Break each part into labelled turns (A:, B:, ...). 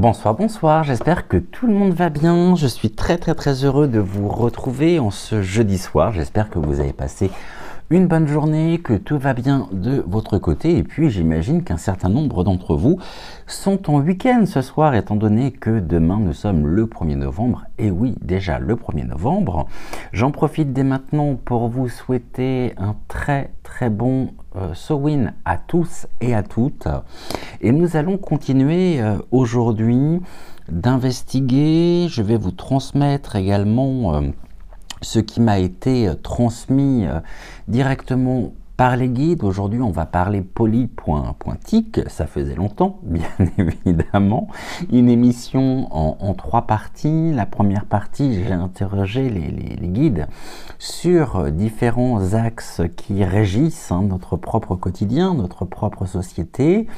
A: Bonsoir, bonsoir, j'espère que tout le monde va bien. Je suis très heureux de vous retrouver en ce jeudi soir. J'espère que vous avez passé une bonne journée, que tout va bien de votre côté. Et puis j'imagine qu'un certain nombre d'entre vous sont en week-end ce soir, étant donné que demain nous sommes le 1er novembre. Et oui, déjà le 1er novembre. J'en profite dès maintenant pour vous souhaiter un très bon Samhain à tous et à toutes. Et nous allons continuer aujourd'hui d'investiguer. Je vais vous transmettre également ce qui m'a été transmis directement par les guides. Aujourd'hui, on va parler poly.tic. Ça faisait longtemps, bien évidemment. Une émission en 3 parties. La première partie, j'ai interrogé les guides sur différents axes qui régissent notre propre quotidien, notre propre société.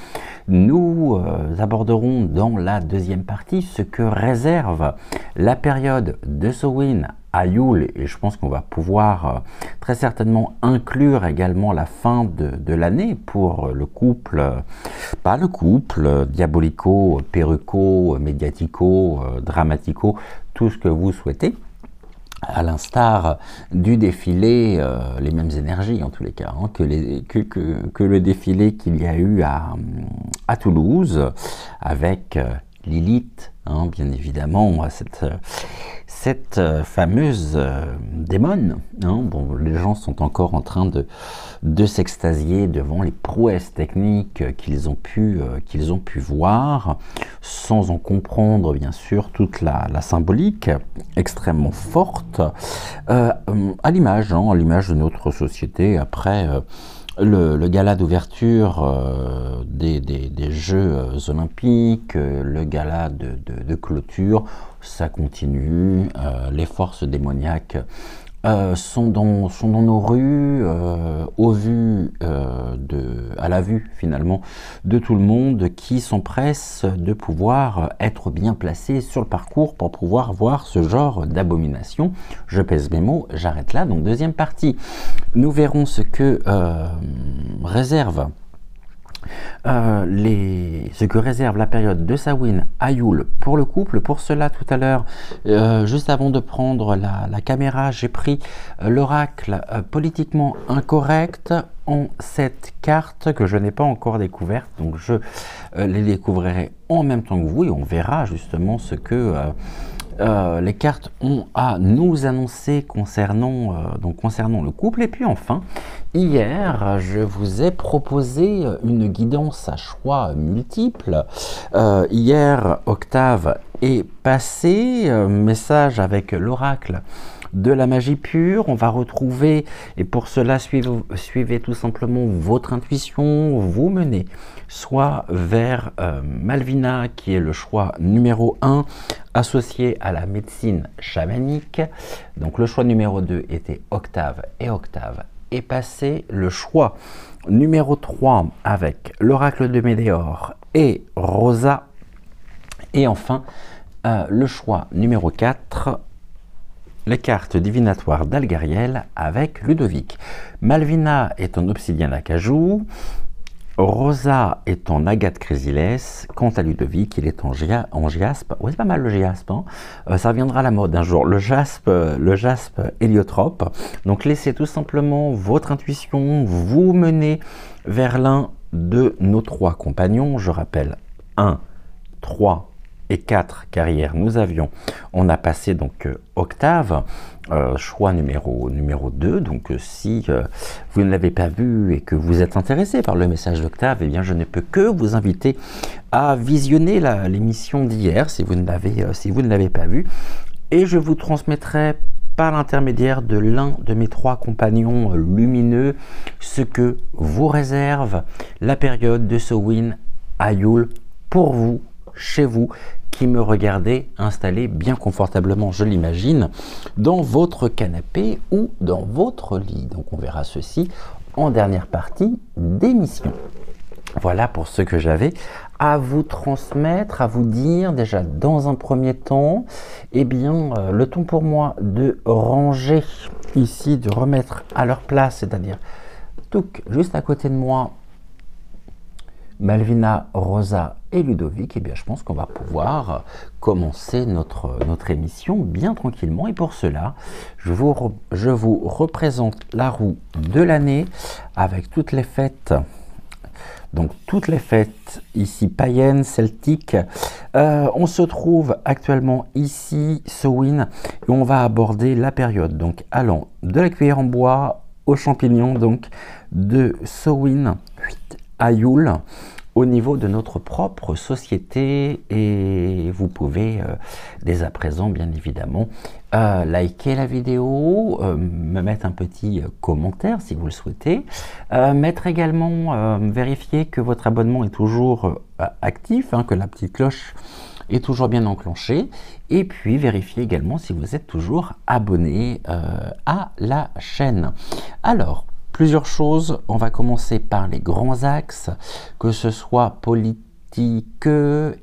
A: Nous aborderons dans la deuxième partie ce que réserve la période de Samhain à Yule, et je pense qu'on va pouvoir très certainement inclure également la fin de l'année pour le couple, pas le couple, diabolico, perruco, médiatico, dramatico, tout ce que vous souhaitez, à l'instar du défilé, les mêmes énergies en tous les cas, hein, que le défilé qu'il y a eu à Toulouse, avec Lilith, hein, bien évidemment, cette fameuse démone. Hein. Bon, les gens sont encore en train de s'extasier devant les prouesses techniques qu'ils ont pu voir, sans en comprendre bien sûr toute la symbolique extrêmement forte, à l'image de notre société après le gala d'ouverture des Jeux Olympiques, le gala de clôture, ça continue, les forces démoniaques sont dans nos rues, à la vue finalement de tout le monde, qui s'empresse de pouvoir être bien placé sur le parcours pour pouvoir voir ce genre d'abomination. Je pèse mes mots, j'arrête là. Donc deuxième partie, nous verrons ce que réserve la période de Samhain à Yule pour le couple. Pour cela, tout à l'heure, juste avant de prendre la caméra, j'ai pris l'oracle politiquement incorrect en 7 cartes que je n'ai pas encore découvertes, donc je les découvrirai en même temps que vous et on verra justement ce que les cartes ont à nous annoncer concernant le couple. Et puis enfin, hier, je vous ai proposé une guidance à choix multiples. Hier, Octave est passé, message avec l'oracle de la magie pure. On va retrouver, et pour cela suivez tout simplement votre intuition, vous menez soit vers Malvina, qui est le choix numéro 1 associé à la médecine chamanique. Donc le choix numéro 2 était Octave, et Octave est passé. Le choix numéro 3 avec l'oracle de Médéor et Rosa, et enfin le choix numéro 4, les cartes divinatoires d'Algariel avec Ludovic. Malvina est en obsidienne d'acajou, Rosa est en agate chrysilès, quant à Ludovic, il est en jaspe. Ouais, c'est pas mal le jaspe, hein. Ça reviendra à la mode un jour, le jaspe héliotrope. Donc laissez tout simplement votre intuition vous mener vers l'un de nos 3 compagnons. Je rappelle 1, 3 et 4 carrières on a passé donc Octave, choix numéro 2. Donc si vous ne l'avez pas vu et que vous êtes intéressé par le message d'Octave, eh bien je ne peux que vous inviter à visionner l'émission d'hier si vous ne l'avez pas vu, et je vous transmettrai par l'intermédiaire de l'un de mes 3 compagnons lumineux ce que vous réserve la période de Samhain à Yule pour vous, chez vous, qui me regardez installé bien confortablement, je l'imagine, dans votre canapé ou dans votre lit. Donc on verra ceci en dernière partie d'émission. Voilà pour ce que j'avais à vous transmettre, à vous dire. Déjà dans un premier temps, eh bien le temps pour moi de ranger ici, de remettre à leur place, c'est-à-dire tout juste à côté de moi Malvina, Rosa et Ludovic, eh bien, je pense qu'on va pouvoir commencer notre émission bien tranquillement. Et pour cela, je vous représente la roue de l'année avec toutes les fêtes. Donc toutes les fêtes ici païennes, celtiques. On se trouve actuellement ici, Samhain, et on va aborder la période donc allant de la cuillère en bois aux champignons, donc de Samhain à Yule, au niveau de notre propre société. Et vous pouvez dès à présent, bien évidemment, liker la vidéo, me mettre un petit commentaire si vous le souhaitez, mettre également, vérifier que votre abonnement est toujours actif, hein, que la petite cloche est toujours bien enclenchée, et puis vérifier également si vous êtes toujours abonné à la chaîne. Alors, plusieurs choses, on va commencer par les grands axes, que ce soit politique,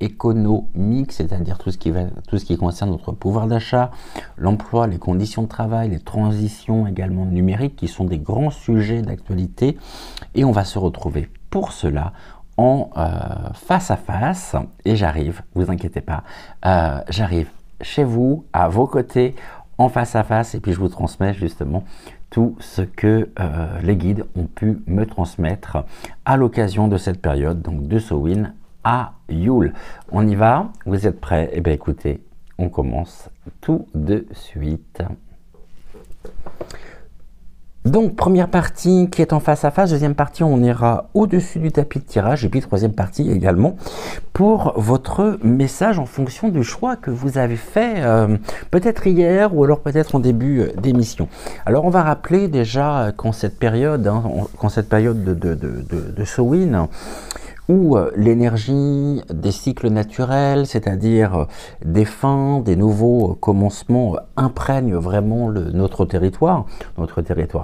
A: économique, c'est-à-dire tout ce qui concerne notre pouvoir d'achat, l'emploi, les conditions de travail, les transitions également numériques, qui sont des grands sujets d'actualité, et on va se retrouver pour cela en face à face, et j'arrive, vous inquiétez pas, j'arrive chez vous, à vos côtés, en face à face, et puis je vous transmets justement tout ce que les guides ont pu me transmettre à l'occasion de cette période, donc de Samhain à Yule. On y va? Vous êtes prêts? Eh bien écoutez, on commence tout de suite. Donc, première partie qui est en face à face, deuxième partie, on ira au-dessus du tapis de tirage, et puis troisième partie également pour votre message en fonction du choix que vous avez fait peut-être hier ou alors peut-être en début d'émission. Alors, on va rappeler déjà qu'en cette période, de Samhain, où l'énergie des cycles naturels, c'est-à-dire des fins, des nouveaux commencements, imprègnent vraiment notre territoire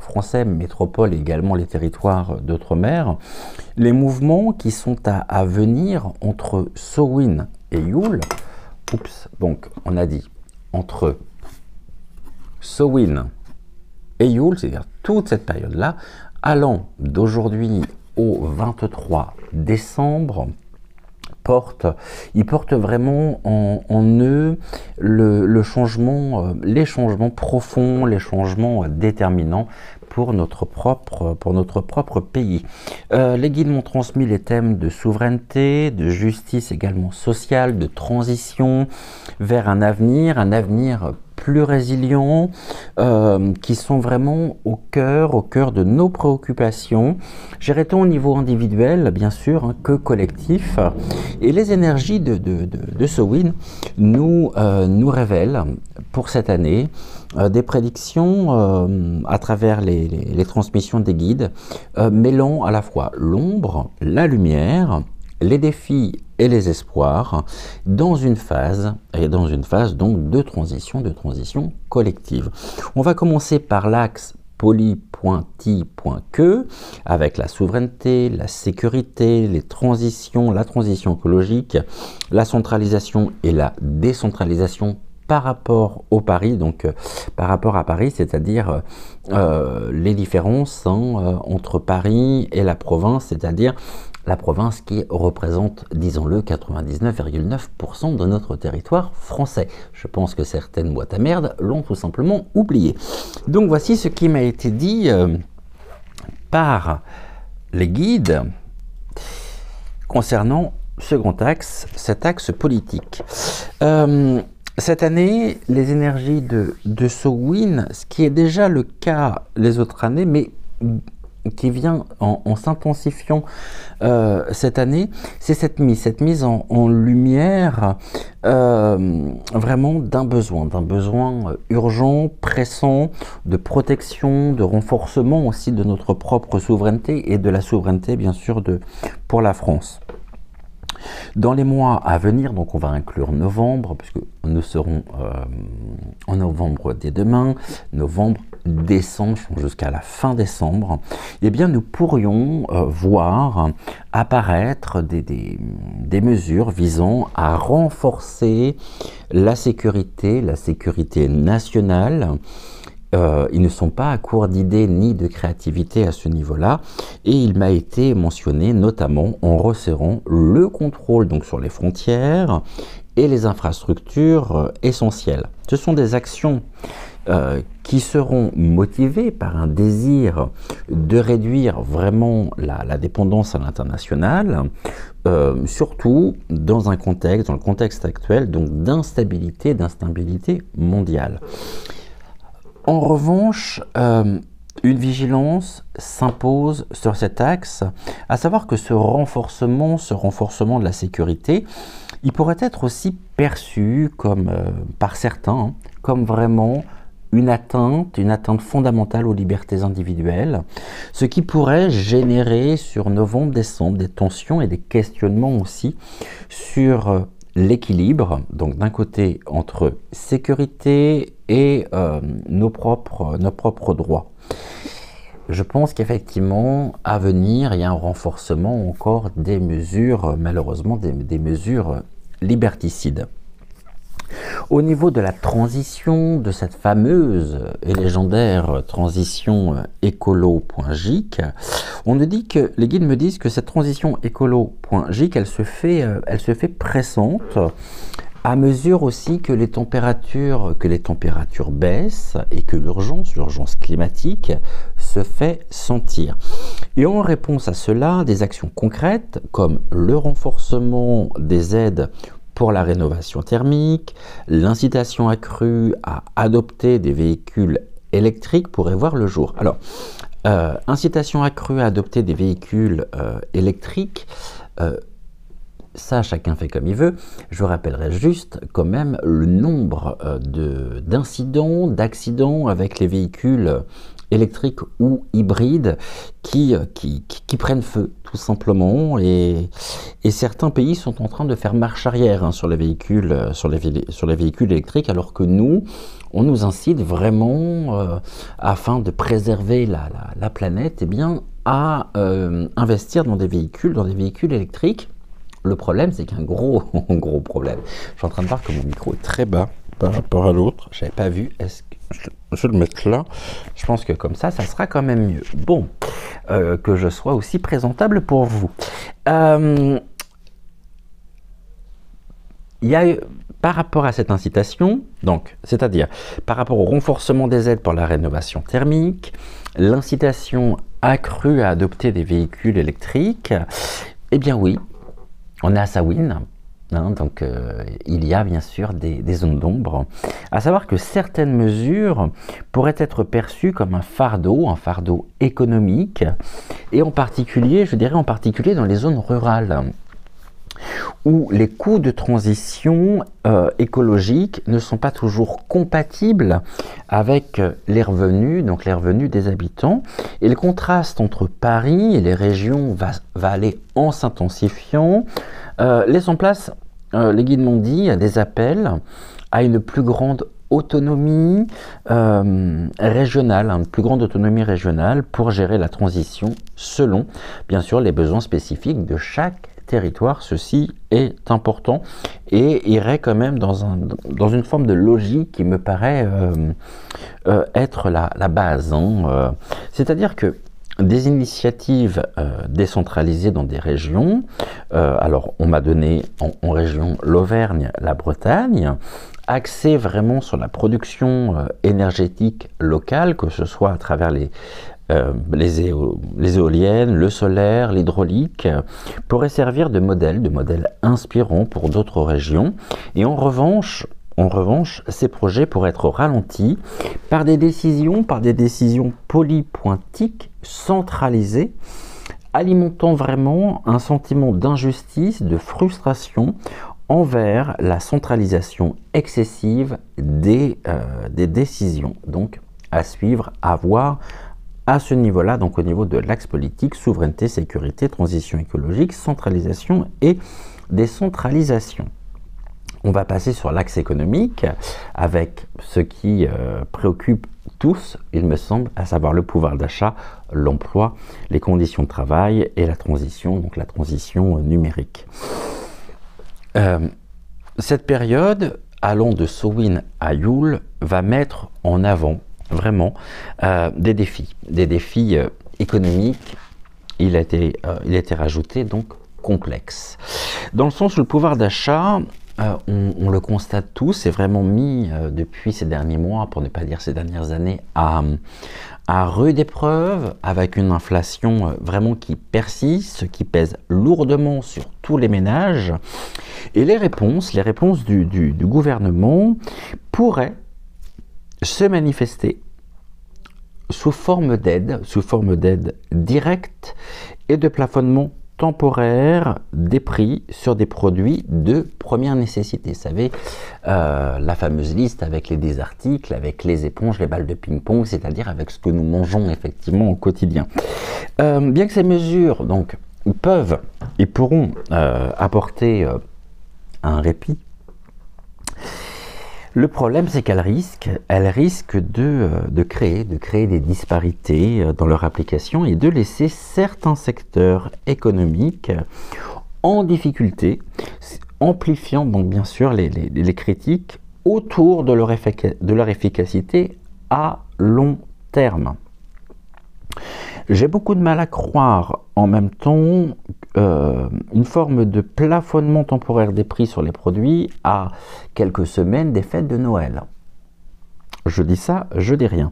A: français, métropole et également les territoires d'outre-mer. Les mouvements qui sont à venir entre Samhain et Yule, donc on a dit entre Samhain et Yule, c'est-à-dire toute cette période-là, allant d'aujourd'hui au 23 décembre, il porte vraiment en eux le changement, les changements profonds, les changements déterminants pour notre propre pays. Les guides m'ont transmis les thèmes de souveraineté, de justice également sociale, de transition vers un avenir plus résilients, qui sont vraiment au cœur de nos préoccupations, gérer tant au niveau individuel, bien sûr, hein, que collectif. Et les énergies de Samhain nous révèlent pour cette année des prédictions à travers les transmissions des guides, mêlant à la fois l'ombre, la lumière, les défis et les espoirs dans une phase donc de transition collective. On va commencer par l'axe poly.ti.que avec la souveraineté, la sécurité, la transition écologique, la centralisation et la décentralisation par rapport au Paris, donc par rapport à Paris, c'est-à-dire les différences entre Paris et la province, c'est-à-dire la province qui représente, disons-le, 99,9% de notre territoire français. Je pense que certaines boîtes à merde l'ont tout simplement oublié. Donc voici ce qui m'a été dit par les guides concernant ce grand axe, cet axe politique. Cette année, les énergies de Samhain, ce qui est déjà le cas les autres années, mais qui vient en s'intensifiant cette année, c'est cette mise en lumière vraiment d'un besoin urgent, pressant, de protection, de renforcement aussi de notre propre souveraineté et de la souveraineté bien sûr pour la France. Dans les mois à venir, donc on va inclure novembre, puisque nous serons en novembre dès demain, novembre, décembre, jusqu'à la fin décembre, eh bien nous pourrions voir apparaître des mesures visant à renforcer la sécurité nationale ils ne sont pas à court d'idées ni de créativité à ce niveau-là, et il m'a été mentionné notamment en resserrant le contrôle donc sur les frontières et les infrastructures essentielles. Ce sont des actions qui seront motivées par un désir de réduire vraiment la dépendance à l'international, surtout dans le contexte actuel donc d'instabilité mondiale. En revanche, une vigilance s'impose sur cet axe, à savoir que ce renforcement de la sécurité, il pourrait être aussi perçu comme, par certains, comme vraiment une atteinte fondamentale aux libertés individuelles, ce qui pourrait générer sur novembre-décembre des tensions et des questionnements aussi sur l'équilibre, donc d'un côté entre sécurité et nos propres droits. Je pense qu'effectivement, à venir, il y a un renforcement encore des mesures, malheureusement, des mesures liberticides. Au niveau de la transition, de cette fameuse et légendaire transition écolo.gic, on nous dit que, les guides me disent que cette transition écolo.gic, elle se fait pressante à mesure aussi que les températures baissent et que l'urgence climatique se fait sentir. Et en réponse à cela, des actions concrètes comme le renforcement des aides pour la rénovation thermique, l'incitation accrue à adopter des véhicules électriques pourrait voir le jour. Alors, incitation accrue à adopter des véhicules électriques, ça, chacun fait comme il veut. Je vous rappellerai juste quand même le nombre d'incidents, d'accidents avec les véhicules électriques ou hybrides qui prennent feu, tout simplement. Et certains pays sont en train de faire marche arrière sur les véhicules électriques, alors que nous, on nous incite vraiment, afin de préserver la planète, à investir dans des véhicules électriques. Le problème, c'est qu'un gros problème. Je suis en train de voir que mon micro est très bas par rapport à l'autre. Je n'avais pas vu. Est-ce que je vais le mettre là? Je pense que comme ça sera quand même mieux. Bon, que je sois aussi présentable pour vous. Il y a, par rapport à cette incitation, donc, c'est-à-dire par rapport au renforcement des aides pour la rénovation thermique, l'incitation accrue à adopter des véhicules électriques, eh bien oui, on est à Sawin, donc il y a bien sûr des zones d'ombre. À savoir que certaines mesures pourraient être perçues comme un fardeau économique, et en particulier, je dirais en particulier dans les zones rurales, où les coûts de transition écologique ne sont pas toujours compatibles avec les revenus, donc les revenus des habitants. Et le contraste entre Paris et les régions va aller en s'intensifiant. Laissons place, les guides m'ont dit, à des appels à une plus grande autonomie régionale, une plus grande autonomie régionale pour gérer la transition selon, bien sûr, les besoins spécifiques de chaque territoire. Ceci est important et irait quand même dans une forme de logique qui me paraît être la base. C'est-à-dire que des initiatives décentralisées dans des régions, alors on m'a donné en région l'Auvergne, la Bretagne, axé vraiment sur la production énergétique locale, que ce soit à travers les éoliennes, le solaire, l'hydraulique, pourraient servir de modèle inspirant pour d'autres régions. Et en revanche, ces projets pourraient être ralentis par des décisions polypointiques, centralisées, alimentant vraiment un sentiment d'injustice, de frustration envers la centralisation excessive des décisions. Donc, à suivre, à voir à ce niveau-là, donc au niveau de l'axe politique, souveraineté, sécurité, transition écologique, centralisation et décentralisation. On va passer sur l'axe économique avec ce qui préoccupe tous, il me semble, à savoir le pouvoir d'achat, l'emploi, les conditions de travail et la transition, donc la transition numérique. Cette période, allant de Sawin à Yule, va mettre en avant vraiment des défis économiques. Il a été rajouté donc complexe. Dans le sens où le pouvoir d'achat, on le constate tous, est vraiment mis depuis ces derniers mois, pour ne pas dire ces dernières années, à rude épreuve, avec une inflation vraiment qui persiste, qui pèse lourdement sur tous les ménages. Et les réponses du gouvernement pourraient se manifester sous forme d'aide directe et de plafonnement temporaire des prix sur des produits de première nécessité. Vous savez, la fameuse liste avec les désarticles, avec les éponges, les balles de ping-pong, c'est-à-dire avec ce que nous mangeons effectivement au quotidien. Bien que ces mesures donc, peuvent et pourront apporter un répit, le problème, c'est qu'elles risquent de créer des disparités dans leur application et de laisser certains secteurs économiques en difficulté, amplifiant donc bien sûr les critiques autour de leur efficacité à long terme. J'ai beaucoup de mal à croire en même temps une forme de plafonnement temporaire des prix sur les produits à quelques semaines des fêtes de Noël. Je dis ça, je dis rien.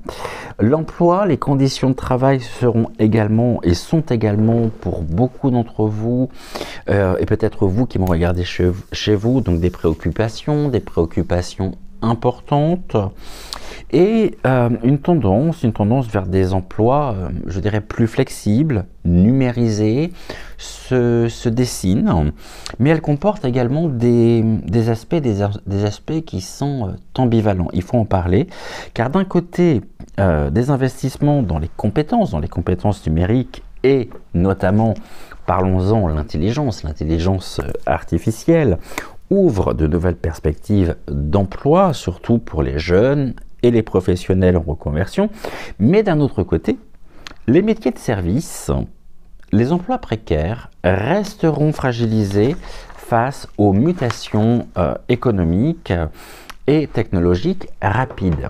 A: L'emploi, les conditions de travail seront également et sont également pour beaucoup d'entre vous, et peut-être vous qui m'ont regardé chez vous, donc des préoccupations importantes. Et une tendance vers des emplois, je dirais, plus flexibles, numérisés, se dessine, mais elle comporte également des aspects qui sont ambivalents. Il faut en parler, car d'un côté, des investissements dans les compétences numériques et notamment, parlons-en, l'intelligence artificielle, ouvre de nouvelles perspectives d'emploi, surtout pour les jeunes et les professionnels en reconversion, mais d'un autre côté, les métiers de service, les emplois précaires resteront fragilisés face aux mutations économiques et technologiques rapides.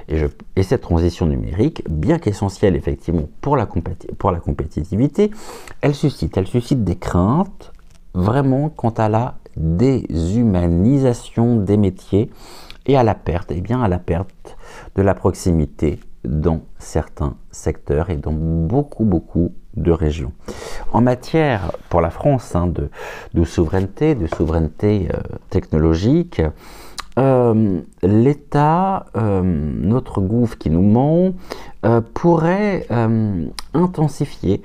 A: Et cette transition numérique, bien qu'essentielle effectivement pour la compétitivité, elle suscite des craintes vraiment quant à la déshumanisation des métiers et à la perte de la proximité dans certains secteurs et dans beaucoup de régions. En matière, pour la France, de souveraineté technologique, l'État, notre gouffre qui nous ment, pourrait intensifier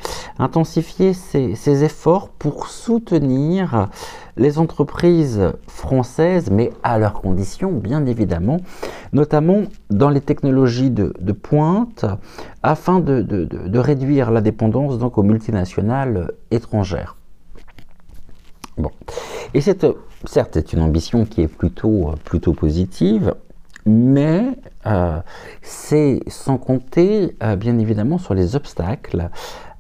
A: ses efforts pour soutenir les entreprises françaises, mais à leurs conditions, bien évidemment, notamment dans les technologies de pointe, afin de réduire la dépendance donc aux multinationales étrangères. Bon. Et certes, c'est une ambition qui est plutôt positive, mais c'est sans compter, bien évidemment, sur les obstacles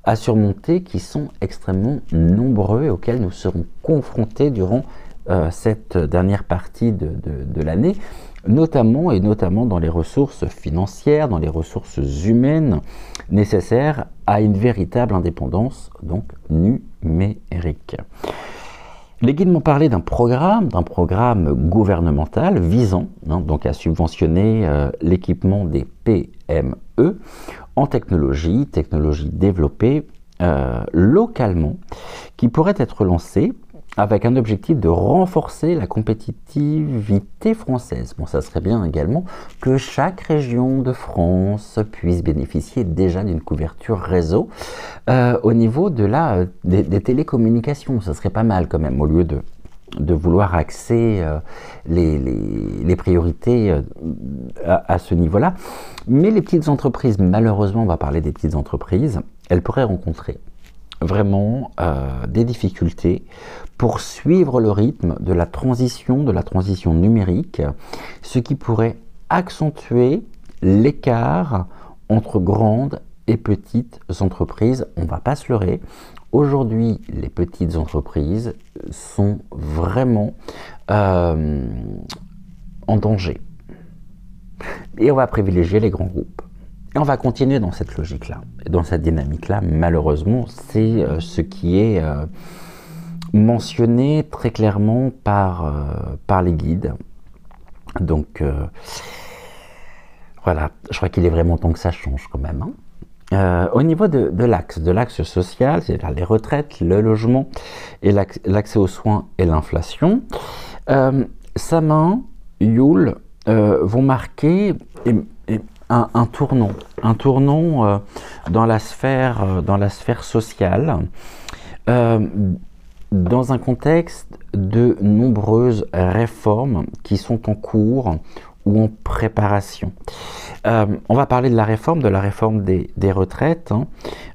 A: à surmonter qui sont extrêmement nombreux et auxquels nous serons confrontés durant cette dernière partie de l'année, notamment dans les ressources financières, dans les ressources humaines nécessaires à une véritable indépendance donc numérique. Les guides m'ont parlé d'un programme gouvernemental visant donc à subventionner l'équipement des PME en technologie développée localement, qui pourrait être lancé avec un objectif de renforcer la compétitivité française. Bon, ça serait bien également que chaque région de France puisse bénéficier déjà d'une couverture réseau au niveau des télécommunications. Ça serait pas mal quand même, au lieu de vouloir axer les priorités à ce niveau-là. Mais les petites entreprises, malheureusement, on va parler des petites entreprises, elles pourraient rencontrer vraiment des difficultés pour suivre le rythme de la transition numérique, ce qui pourrait accentuer l'écart entre grandes et petites entreprises. On ne va pas se leurrer. Aujourd'hui, les petites entreprises sont vraiment en danger. Et on va privilégier les grands groupes. Et on va continuer dans cette logique-là, dans cette dynamique-là. Malheureusement, c'est ce qui est mentionné très clairement par les guides. Donc, voilà, je crois qu'il est vraiment temps que ça change quand même. Au niveau de l'axe social, c'est-à-dire les retraites, le logement, et l'accès aux soins et l'inflation, Samin, Yule vont marquer un tournant dans la sphère sociale, dans un contexte de nombreuses réformes qui sont en cours ou en préparation. On va parler de la réforme des retraites.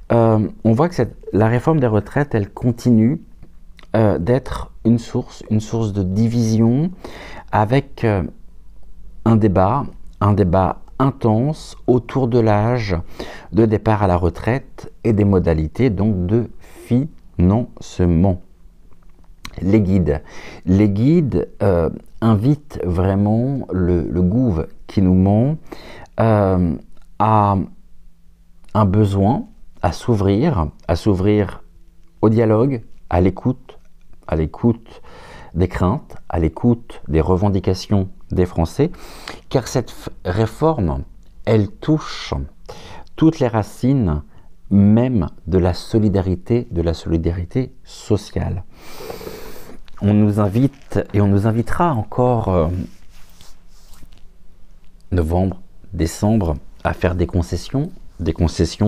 A: On voit que la réforme des retraites, elle continue d'être une source de division avec un débat intense autour de l'âge de départ à la retraite et des modalités donc de financement. Les guides invitent vraiment le gouv qui nous ment à un besoin à s'ouvrir au dialogue, à l'écoute des craintes, à l'écoute des revendications des Français, car cette réforme, elle touche toutes les racines même de la solidarité sociale. On nous invite et on nous invitera encore novembre, décembre à faire des concessions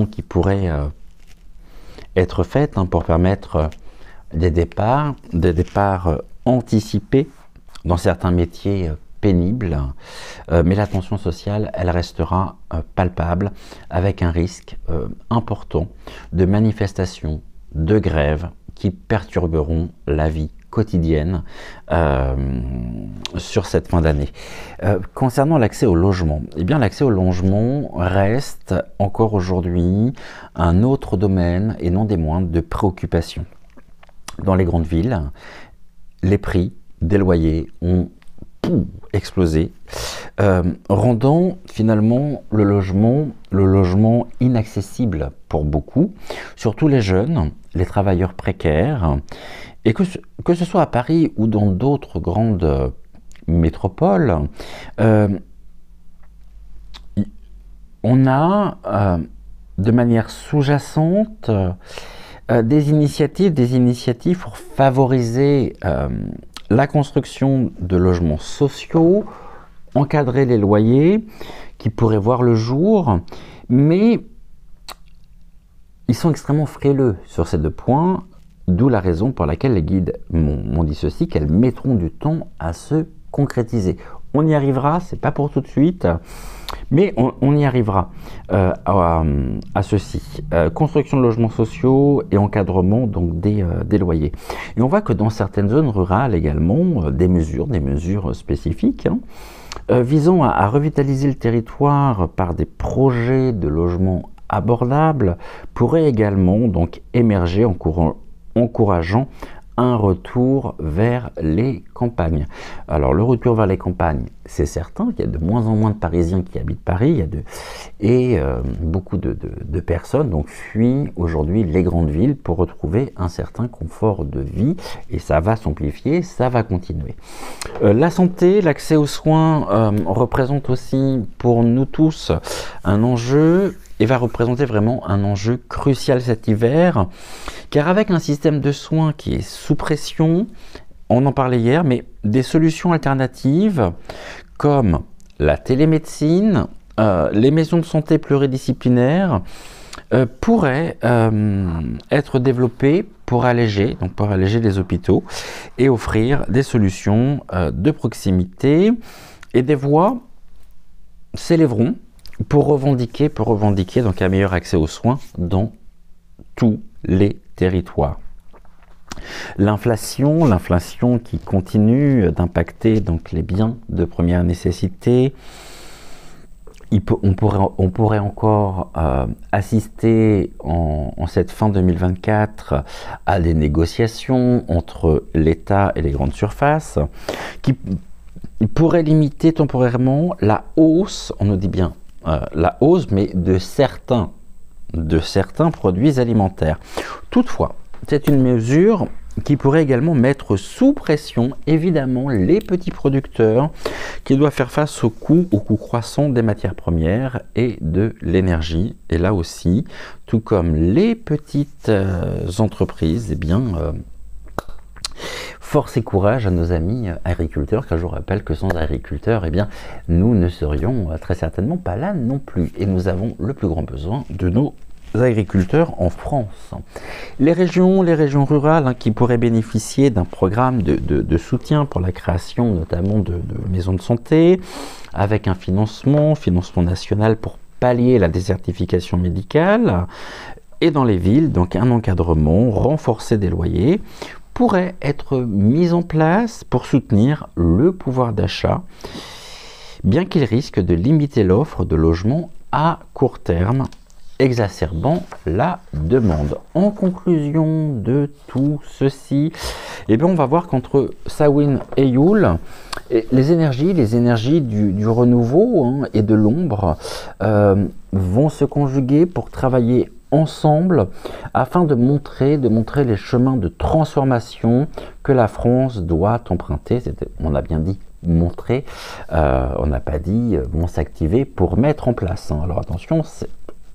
A: qui pourraient être faites pour permettre des départs anticipés dans certains métiers pénibles, mais la tension sociale, elle restera palpable avec un risque important de manifestations, de grèves qui perturberont la vie quotidienne sur cette fin d'année. Concernant l'accès au logement, eh bien l'accès au logement reste encore aujourd'hui un autre domaine et non des moindres de préoccupation. Dans les grandes villes, les prix des loyers ont explosé, rendant finalement le logement inaccessible pour beaucoup, surtout les jeunes, les travailleurs précaires, et que ce soit à Paris ou dans d'autres grandes métropoles, on a de manière sous-jacente des initiatives pour favoriser la construction de logements sociaux, encadrer les loyers qui pourraient voir le jour, mais ils sont extrêmement frileux sur ces deux points, d'où la raison pour laquelle les guides m'ont dit ceci, qu'elles mettront du temps à se concrétiser. On y arrivera, c'est pas pour tout de suite, mais on y arrivera à ceci. Construction de logements sociaux et encadrement donc des loyers. Et on voit que dans certaines zones rurales également, des mesures spécifiques visant à revitaliser le territoire par des projets de logements abordables pourraient également donc émerger, encourageant un retour vers les campagnes. Alors le retour vers les campagnes, c'est certain, il y a de moins en moins de Parisiens qui habitent Paris, beaucoup de personnes donc fuient aujourd'hui les grandes villes pour retrouver un certain confort de vie, et ça va s'amplifier, ça va continuer. La santé, l'accès aux soins représente aussi pour nous tous un enjeu, et va représenter vraiment un enjeu crucial cet hiver, car avec un système de soins qui est sous pression, on en parlait hier, mais des solutions alternatives comme la télémédecine, les maisons de santé pluridisciplinaires pourraient être développées pour alléger les hôpitaux et offrir des solutions de proximité, et des voix s'élèveront pour revendiquer donc un meilleur accès aux soins dans tous les territoires. L'inflation qui continue d'impacter donc les biens de première nécessité. On pourrait encore assister en cette fin 2024 à des négociations entre l'État et les grandes surfaces qui pourraient limiter temporairement la hausse, on nous dit bien la hausse, mais de certains produits alimentaires. Toutefois, c'est une mesure qui pourrait également mettre sous pression, évidemment, les petits producteurs qui doivent faire face au coût croissant des matières premières et de l'énergie. Et là aussi, tout comme les petites entreprises, eh bien, force et courage à nos amis agriculteurs, car je vous rappelle que sans agriculteurs, eh bien, nous ne serions très certainement pas là non plus. Et nous avons le plus grand besoin de nos agriculteurs en France. Les régions rurales qui pourraient bénéficier d'un programme de soutien pour la création notamment de maisons de santé, avec un financement national pour pallier la désertification médicale, et dans les villes, donc un encadrement renforcé des loyers pourrait être mis en place pour soutenir le pouvoir d'achat, bien qu'il risque de limiter l'offre de logements à court terme, exacerbant la demande. En conclusion de tout ceci, eh bien on va voir qu'entre Samhain et Yule, les énergies du renouveau et de l'ombre vont se conjuguer pour travailler ensemble afin de montrer les chemins de transformation que la France doit emprunter. On a bien dit montrer, on n'a pas dit vont s'activer pour mettre en place. Alors attention,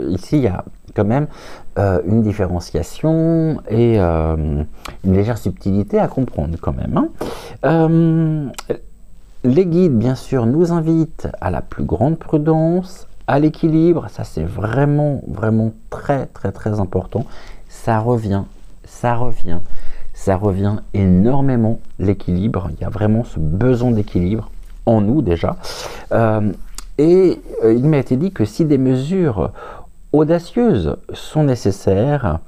A: ici il y a quand même une différenciation et une légère subtilité à comprendre quand même. Les guides, bien sûr, nous invitent à la plus grande prudence, à l'équilibre. Ça, c'est vraiment très important. Ça revient énormément, l'équilibre. Il y a vraiment ce besoin d'équilibre en nous déjà. Et il m'a été dit que si des mesures audacieuses sont nécessaires,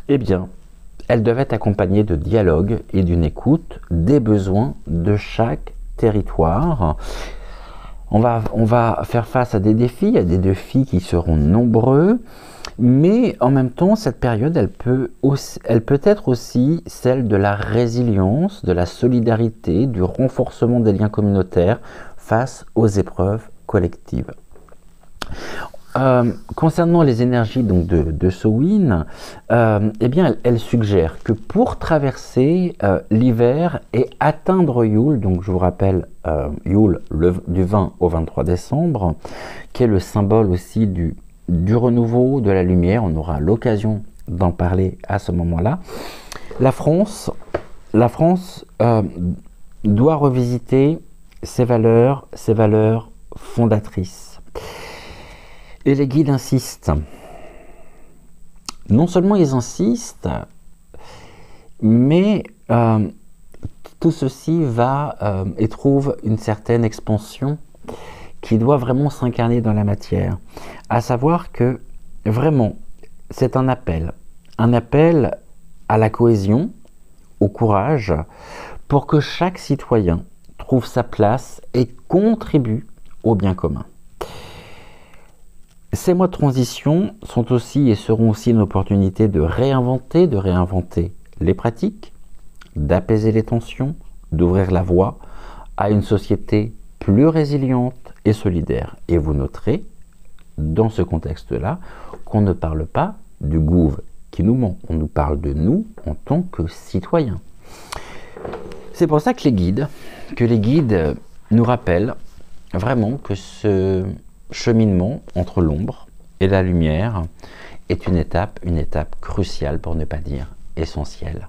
A: eh bien, elles doivent être accompagnées de dialogue et d'une écoute des besoins de chaque territoire. On va faire face à des défis qui seront nombreux, mais en même temps, cette période, elle peut être aussi celle de la résilience, de la solidarité, du renforcement des liens communautaires face aux épreuves collectives. Concernant les énergies donc de Samhain, eh bien, elle suggère que pour traverser l'hiver et atteindre Yule, donc je vous rappelle Yule du 20 au 23 décembre, qui est le symbole aussi du renouveau, de la lumière, on aura l'occasion d'en parler à ce moment-là. La France doit revisiter ses valeurs fondatrices. Et les guides insistent. Non seulement ils insistent, mais tout ceci va et trouve une certaine expansion qui doit vraiment s'incarner dans la matière. À savoir que vraiment, c'est un appel à la cohésion, au courage, pour que chaque citoyen trouve sa place et contribue au bien commun. Ces mois de transition sont aussi et seront aussi une opportunité de réinventer les pratiques, d'apaiser les tensions, d'ouvrir la voie à une société plus résiliente et solidaire. Et vous noterez, dans ce contexte-là, qu'on ne parle pas du gouvernement qui nous ment, on nous parle de nous en tant que citoyens. C'est pour ça que les guides nous rappellent vraiment que ce cheminement entre l'ombre et la lumière est une étape cruciale, pour ne pas dire essentielle.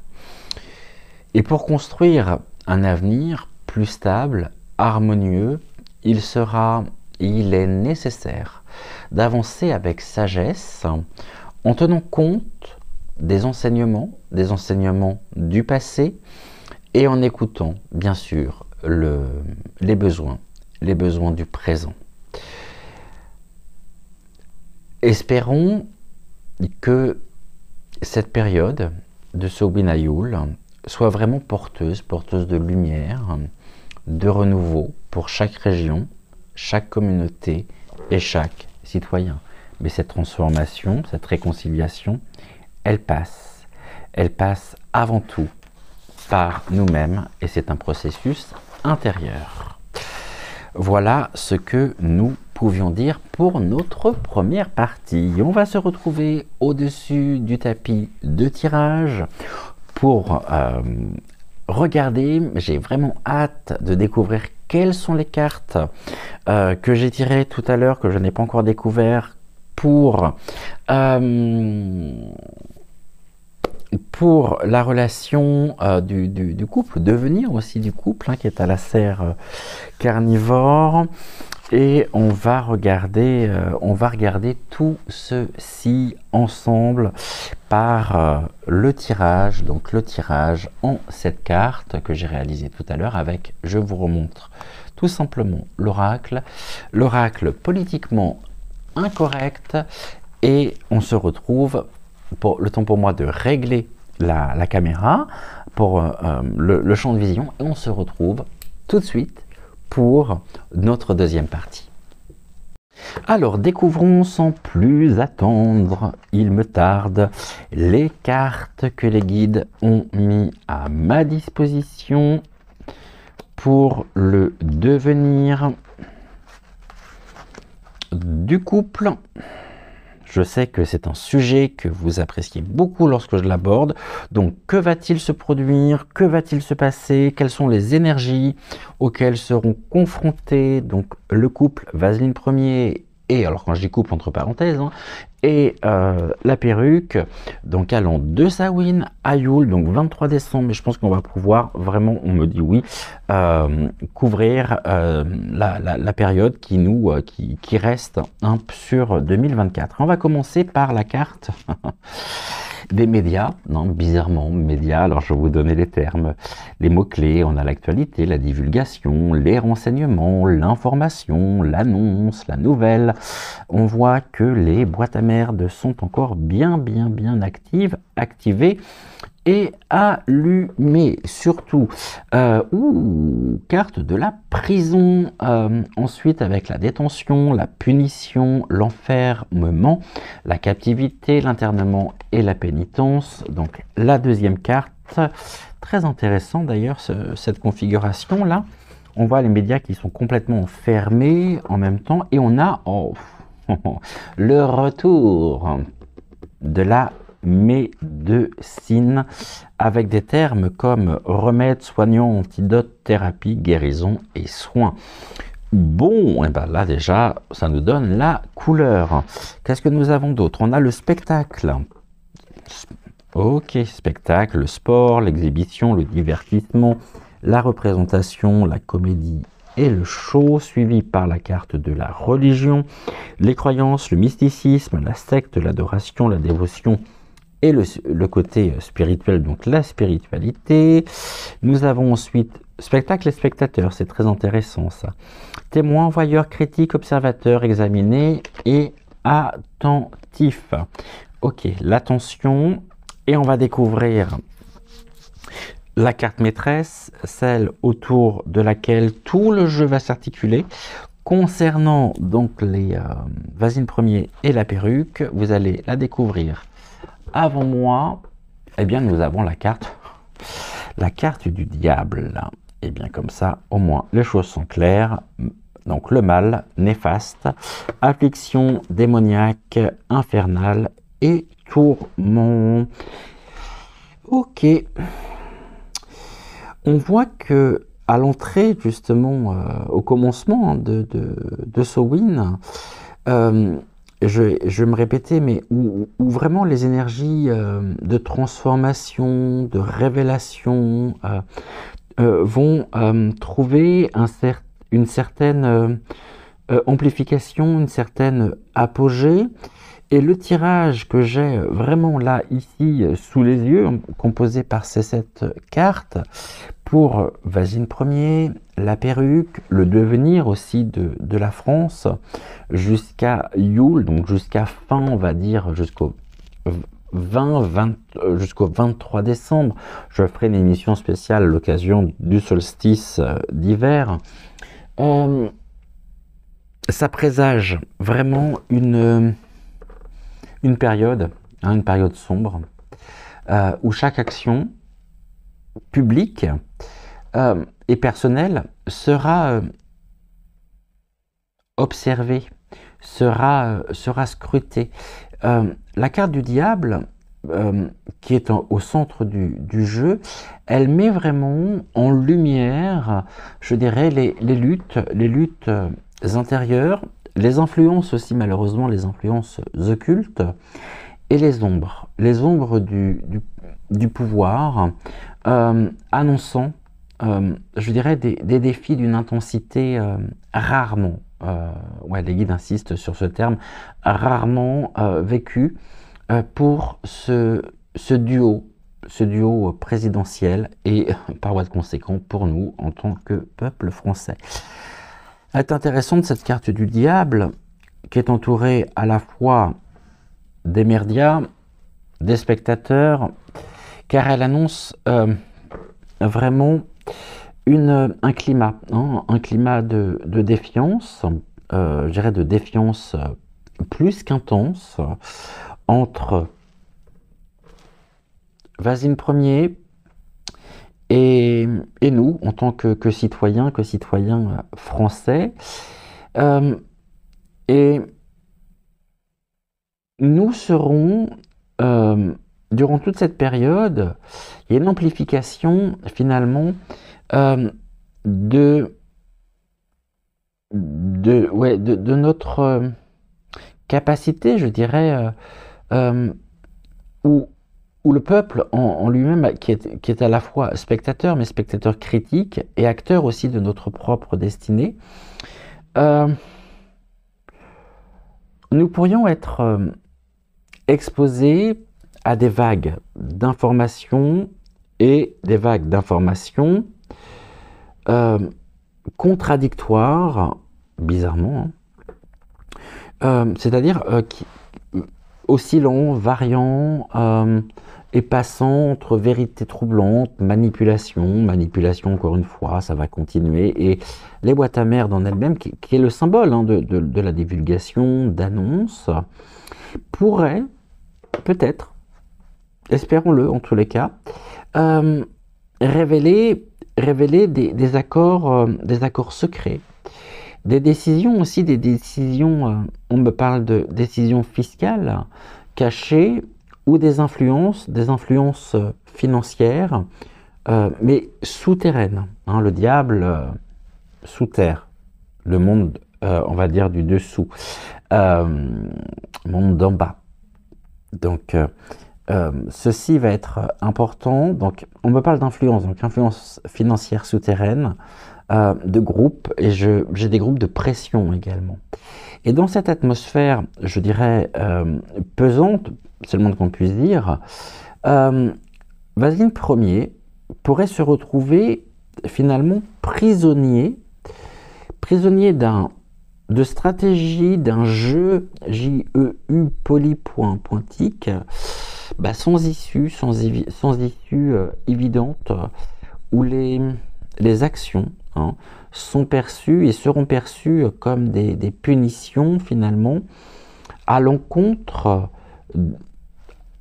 A: Et pour construire un avenir plus stable, harmonieux, il est nécessaire d'avancer avec sagesse en tenant compte des enseignements du passé et en écoutant, bien sûr, les besoins du présent. Espérons que cette période de Samhain à Yule soit vraiment porteuse de lumière, de renouveau pour chaque région, chaque communauté et chaque citoyen. Mais cette transformation, cette réconciliation, elle passe avant tout par nous-mêmes et c'est un processus intérieur. Voilà ce que nous pouvions dire pour notre première partie. On va se retrouver au-dessus du tapis de tirage pour regarder. J'ai vraiment hâte de découvrir quelles sont les cartes que j'ai tirées tout à l'heure, que je n'ai pas encore découvert pour la relation du couple, devenir aussi du couple, hein, qui est à la serre carnivore. Et on va regarder tout ceci ensemble par le tirage. Donc le tirage en cette carte que j'ai réalisé tout à l'heure avec, je vous remontre tout simplement l'oracle politiquement incorrect. Et on se retrouve, pour le temps pour moi de régler la caméra pour le champ de vision, et on se retrouve tout de suite pour notre deuxième partie. Alors, découvrons sans plus attendre, il me tarde, les cartes que les guides ont mis à ma disposition pour le devenir du couple. Je sais que c'est un sujet que vous appréciez beaucoup lorsque je l'aborde. Donc, que va-t-il se produire? Que va-t-il se passer? Quelles sont les énergies auxquelles seront confrontés donc le couple Vaseline Ier et, alors quand je dis couple entre parenthèses, hein, et la perruque, donc allant de Samhain à Yule, donc 23 décembre, mais je pense qu'on va pouvoir vraiment, on me dit oui, couvrir la période qui reste hein, sur 2024. On va commencer par la carte des médias, non, bizarrement, médias, alors je vais vous donner les termes, les mots-clés, on a l'actualité, la divulgation, les renseignements, l'information, l'annonce, la nouvelle. On voit que les boîtes à merde sont encore bien activées et allumées, surtout. Carte de la prison, ensuite avec la détention, la punition, l'enfermement, la captivité, l'internement et la pénitence. Donc la deuxième carte, très intéressant d'ailleurs cette configuration là. On voit les médias qui sont complètement fermés en même temps et on a le retour de la médecine avec des termes comme remède, soignant, antidote, thérapie, guérison et soins. Bon, et ben là déjà, ça nous donne la couleur. Qu'est-ce que nous avons d'autre? On a le spectacle. Ok, spectacle, le sport, l'exhibition, le divertissement, la représentation, la comédie et le show, suivi par la carte de la religion, les croyances, le mysticisme, la secte, l'adoration, la dévotion et le côté spirituel, donc la spiritualité. Nous avons ensuite spectacle et spectateur, c'est très intéressant ça. Témoin, voyeur, critique, observateur, examiné et attentif. Ok, l'attention, et on va découvrir la carte maîtresse, celle autour de laquelle tout le jeu va s'articuler. Concernant donc les Vaseline Ier et la perruque, vous allez la découvrir avant moi. Eh bien, nous avons la carte du diable. Et bien, comme ça, au moins, les choses sont claires. Donc, le mal, néfaste, affliction démoniaque, infernale et tourment. Ok. On voit que à l'entrée, justement, au commencement de Samhain, je vais me répéter, mais où vraiment les énergies de transformation, de révélation vont trouver une certaine amplification, une certaine apogée. Et le tirage que j'ai vraiment là, ici, sous les yeux, composé par ces 7 cartes, pour Vaseline Ier, la perruque, le devenir aussi de la France, jusqu'à Yule, donc jusqu'à fin, on va dire, jusqu'au 23 décembre. Je ferai une émission spéciale à l'occasion du solstice d'hiver. Ça présage vraiment une période, hein, une période sombre, où chaque action publique et personnelle sera observé, sera scruté. La carte du diable, qui est au centre du jeu, elle met vraiment en lumière, je dirais, les luttes intérieures, les influences aussi, malheureusement, les influences occultes, et les ombres du pouvoir, annonçant, je dirais, des défis d'une intensité rarement, ouais, les guides insistent sur ce terme, rarement vécu pour ce duo présidentiel et par voie de conséquent pour nous en tant que peuple français. C'est intéressant de cette carte du diable qui est entourée à la fois des médias, des spectateurs, car elle annonce vraiment un climat, hein, un climat de défiance, je dirais de défiance plus qu'intense, entre Vasine Ier et nous, en tant que citoyens français. Et nous serons, durant toute cette période, il y a une amplification finalement de notre capacité, je dirais, où le peuple en lui-même, qui est à la fois spectateur, mais spectateur critique, et acteur aussi de notre propre destinée, nous pourrions être exposés à des vagues d'informations et des vagues d'informations contradictoires, bizarrement, hein, c'est-à-dire oscillant, variant et passant entre vérité troublante, manipulation encore une fois, ça va continuer, et les boîtes à merde en elles-mêmes, qui est le symbole hein, de la divulgation, d'annonces, pourraient peut-être, espérons-le en tous les cas, révéler des accords secrets, des décisions aussi, on me parle de décisions fiscales cachées, ou des influences financières, mais souterraines. Hein, le diable sous terre, le monde, on va dire, du dessous, monde d'en bas. Donc, ceci va être important. Donc, on me parle d'influence, donc influence financière souterraine, de groupes, et j'ai des groupes de pression également. Et dans cette atmosphère, je dirais, pesante, c'est le moins qu'on puisse dire, Vasine Ier pourrait se retrouver finalement prisonnier de stratégie, d'un jeu, J-E-U, polypointique, sans issue évidente, où les actions hein, sont perçues et seront perçues comme des punitions finalement à l'encontre,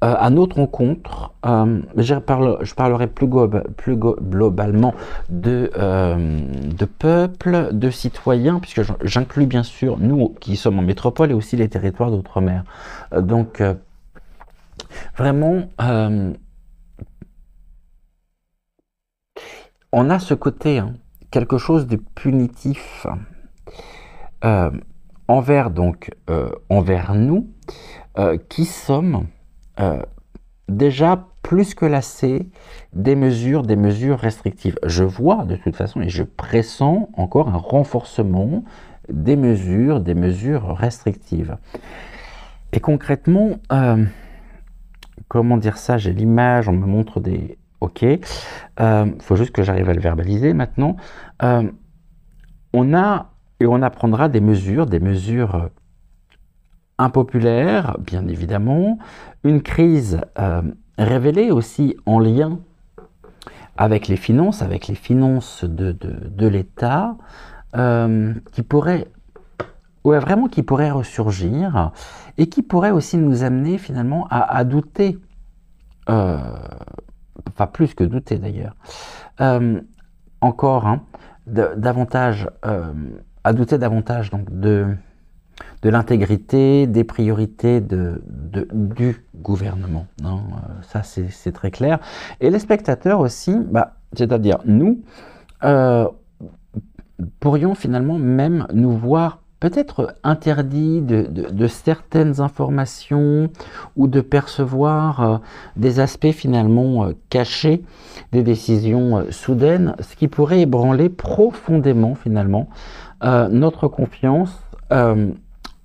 A: à notre encontre. Je parlerai plus globalement de peuple, de citoyens, puisque j'inclus bien sûr nous qui sommes en métropole et aussi les territoires d'outre-mer. Donc vraiment, on a ce côté, hein, quelque chose de punitif envers nous, qui sommes déjà plus que lassés des mesures restrictives. Je vois de toute façon et je pressens encore un renforcement des mesures restrictives. Et concrètement, comment dire ça? J'ai l'image, on me montre des... Ok, faut juste que j'arrive à le verbaliser maintenant. On apprendra des mesures impopulaires, bien évidemment, une crise révélée aussi en lien avec les finances de l'État, qui pourrait ressurgir et qui pourrait aussi nous amener finalement à douter, enfin plus que douter d'ailleurs, encore hein, davantage à douter davantage donc de l'intégrité, des priorités du gouvernement. Hein. Ça, c'est très clair. Et les spectateurs aussi, c'est-à-dire nous, pourrions finalement même nous voir peut-être interdits de certaines informations ou de percevoir des aspects finalement cachés des décisions soudaines, ce qui pourrait ébranler profondément finalement notre confiance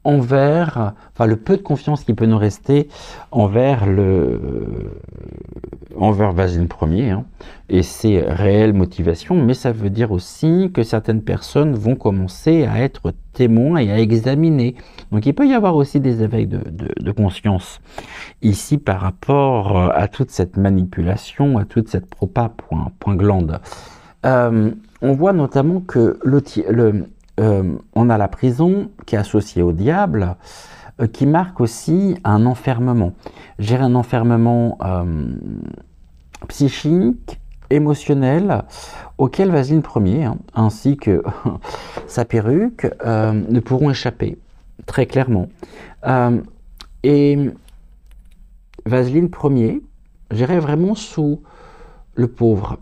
A: envers, enfin le peu de confiance qui peut nous rester envers Vasile Ier hein, et ses réelles motivations, mais ça veut dire aussi que certaines personnes vont commencer à être témoins et à examiner. Donc il peut y avoir aussi des éveils de conscience ici par rapport à toute cette manipulation, à toute cette propa point glande. On voit notamment que on a la prison qui est associée au diable, qui marque aussi un enfermement. J'ai un enfermement psychique, émotionnel, auquel Vasile Ier, hein, ainsi que sa perruque, ne pourront échapper, très clairement. Et Vasile Ier, j'irais vraiment sous le pauvre,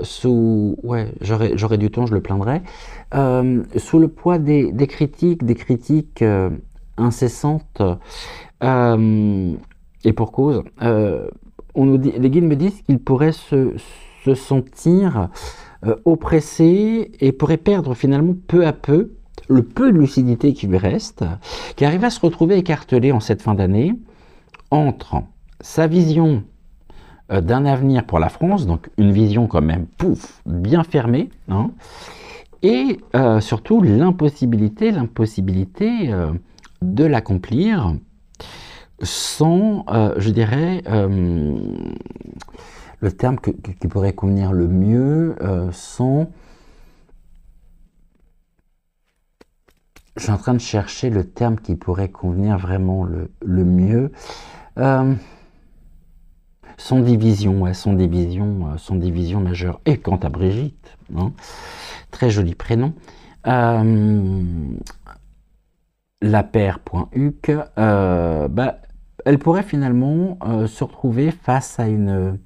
A: ouais, j'aurais du temps, je le plaindrais, sous le poids des critiques incessantes, et pour cause. Les guides me disent qu'il pourrait se sentir oppressé et pourrait perdre finalement peu à peu le peu de lucidité qui lui reste, qui arrive à se retrouver écartelé en cette fin d'année entre sa vision d'un avenir pour la France, donc une vision quand même, bien fermée, hein, et surtout l'impossibilité de l'accomplir sans, je dirais, le terme qui pourrait convenir le mieux, sans... Je suis en train de chercher le terme qui pourrait convenir vraiment le mieux. Sans division majeure. Et quant à Brigitte, hein, très joli prénom, Lapère.huc, elle pourrait finalement se retrouver face à une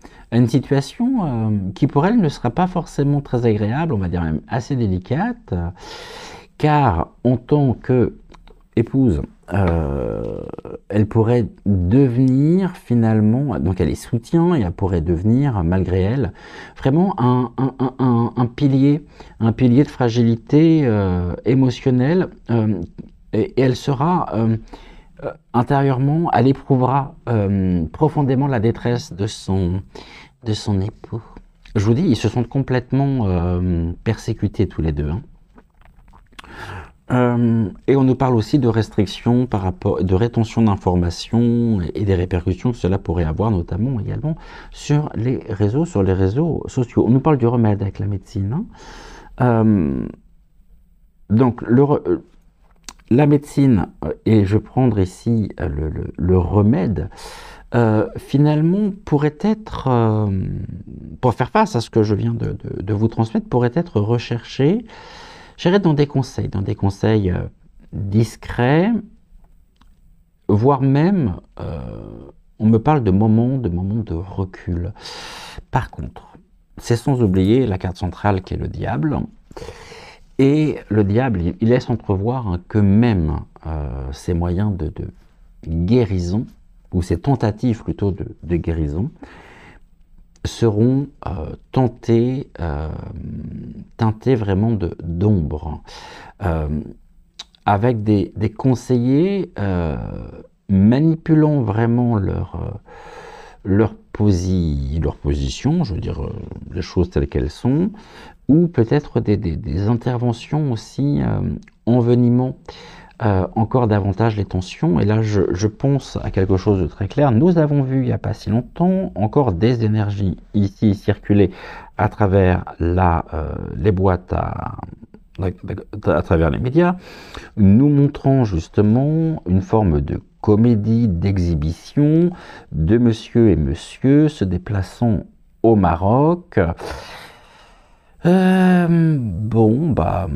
A: situation qui pour elle ne sera pas forcément très agréable, on va dire même assez délicate, car en tant que épouse, elle pourrait devenir finalement, donc elle est soutien et elle pourrait devenir malgré elle vraiment un pilier de fragilité émotionnelle, et elle sera intérieurement, elle éprouvera profondément la détresse de son époux. Je vous dis, ils se sont complètement persécutés tous les deux, hein. Et on nous parle aussi de restrictions par rapport, de rétention d'informations et des répercussions que cela pourrait avoir, notamment également sur les réseaux sociaux. On nous parle du remède avec la médecine, hein. Donc la médecine, et je vais prendre ici le remède, finalement pourrait être, pour faire face à ce que je viens de vous transmettre, pourrait être recherché, j'irais dans des conseils discrets, voire même, on me parle de moments de recul. Par contre, c'est sans oublier la carte centrale qui est le diable. Et le diable, il laisse entrevoir hein, que même ces moyens de guérison, ou ces tentatives plutôt de guérison, seront teintés vraiment d'ombre, avec des conseillers manipulant vraiment leur position, je veux dire les choses telles qu'elles sont, ou peut-être des interventions aussi envenimant encore davantage les tensions. Et là, je pense à quelque chose de très clair. Nous avons vu il n'y a pas si longtemps encore des énergies ici circuler à travers les boîtes à travers les médias, nous montrant justement une forme de comédie, d'exhibition de monsieur et monsieur se déplaçant au Maroc, Bon, bah,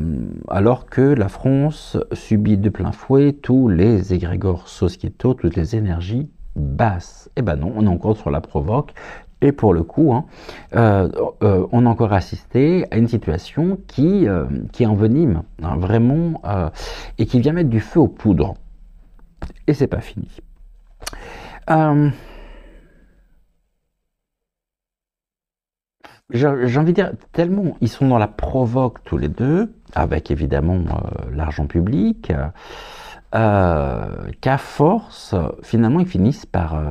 A: alors que la France subit de plein fouet tous les égrégores sociétaux, toutes les énergies basses. Eh ben non, on est encore sur la provoque. Et pour le coup, hein, on a encore assisté à une situation qui envenime, hein, vraiment, et qui vient mettre du feu aux poudres. Et c'est pas fini. Euh, j'ai envie de dire, tellement ils sont dans la provoque tous les deux, avec évidemment l'argent public, qu'à force, finalement, ils finissent par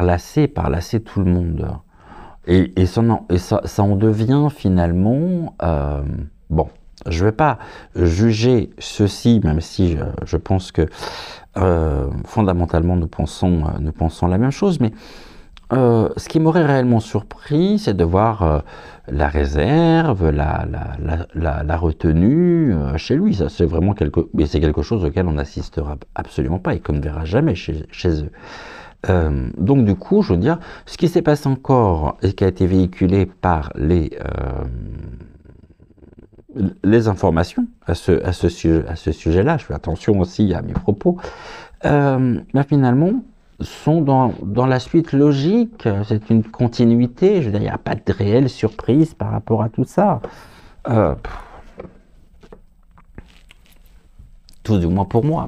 A: lasser tout le monde. Et ça en devient finalement... bon, je ne vais pas juger ceci, même si je pense que fondamentalement nous pensons la même chose, mais ce qui m'aurait réellement surpris, c'est de voir la réserve, la retenue chez lui. Ça, c'est vraiment quelque chose auquel on n'assistera absolument pas et qu'on ne verra jamais chez eux. Donc du coup, je veux dire, ce qui s'est passé encore et qui a été véhiculé par les informations à ce sujet-là, je fais attention aussi à mes propos, finalement, sont dans la suite logique, c'est une continuité, je veux dire, il n'y a pas de réelle surprise par rapport à tout ça. Tout du moins pour moi.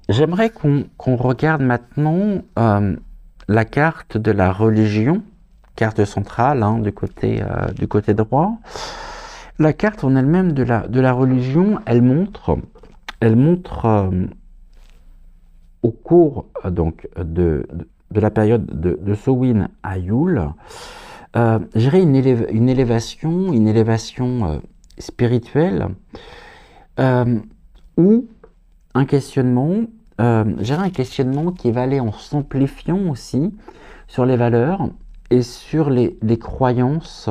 A: J'aimerais qu'on regarde maintenant la carte de la religion, carte centrale hein, du côté droit. La carte en elle-même de la religion, elle montre au cours donc de la période de Samhain à Yule, je dirais une élévation spirituelle ou un questionnement, un questionnement qui va aller en s'amplifiant aussi sur les valeurs et sur les croyances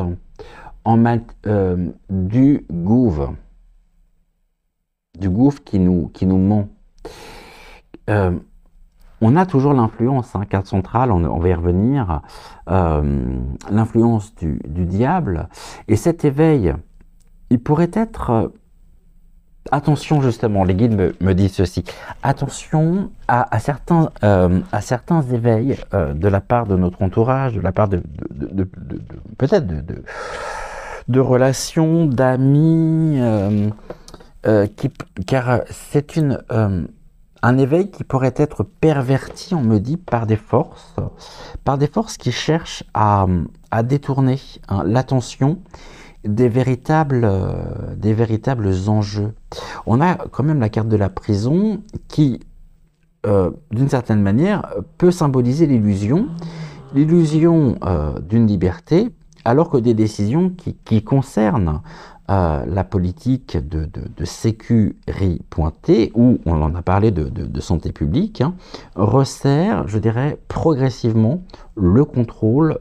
A: du gouffre qui nous ment. On a toujours l'influence, hein, carte centrale, on va y revenir, l'influence du diable, et cet éveil, il pourrait être... attention justement, les guides me disent ceci, attention à certains éveils de la part de notre entourage, de la part peut-être de relations, d'amis, car c'est un éveil qui pourrait être perverti, on me dit, par des forces qui cherchent à détourner hein, l'attention des véritables enjeux. On a quand même la carte de la prison qui, d'une certaine manière, peut symboliser l'illusion d'une liberté, alors que des décisions qui concernent la politique de sécurité pointée, où on en a parlé de santé publique, hein, resserre, je dirais, progressivement le contrôle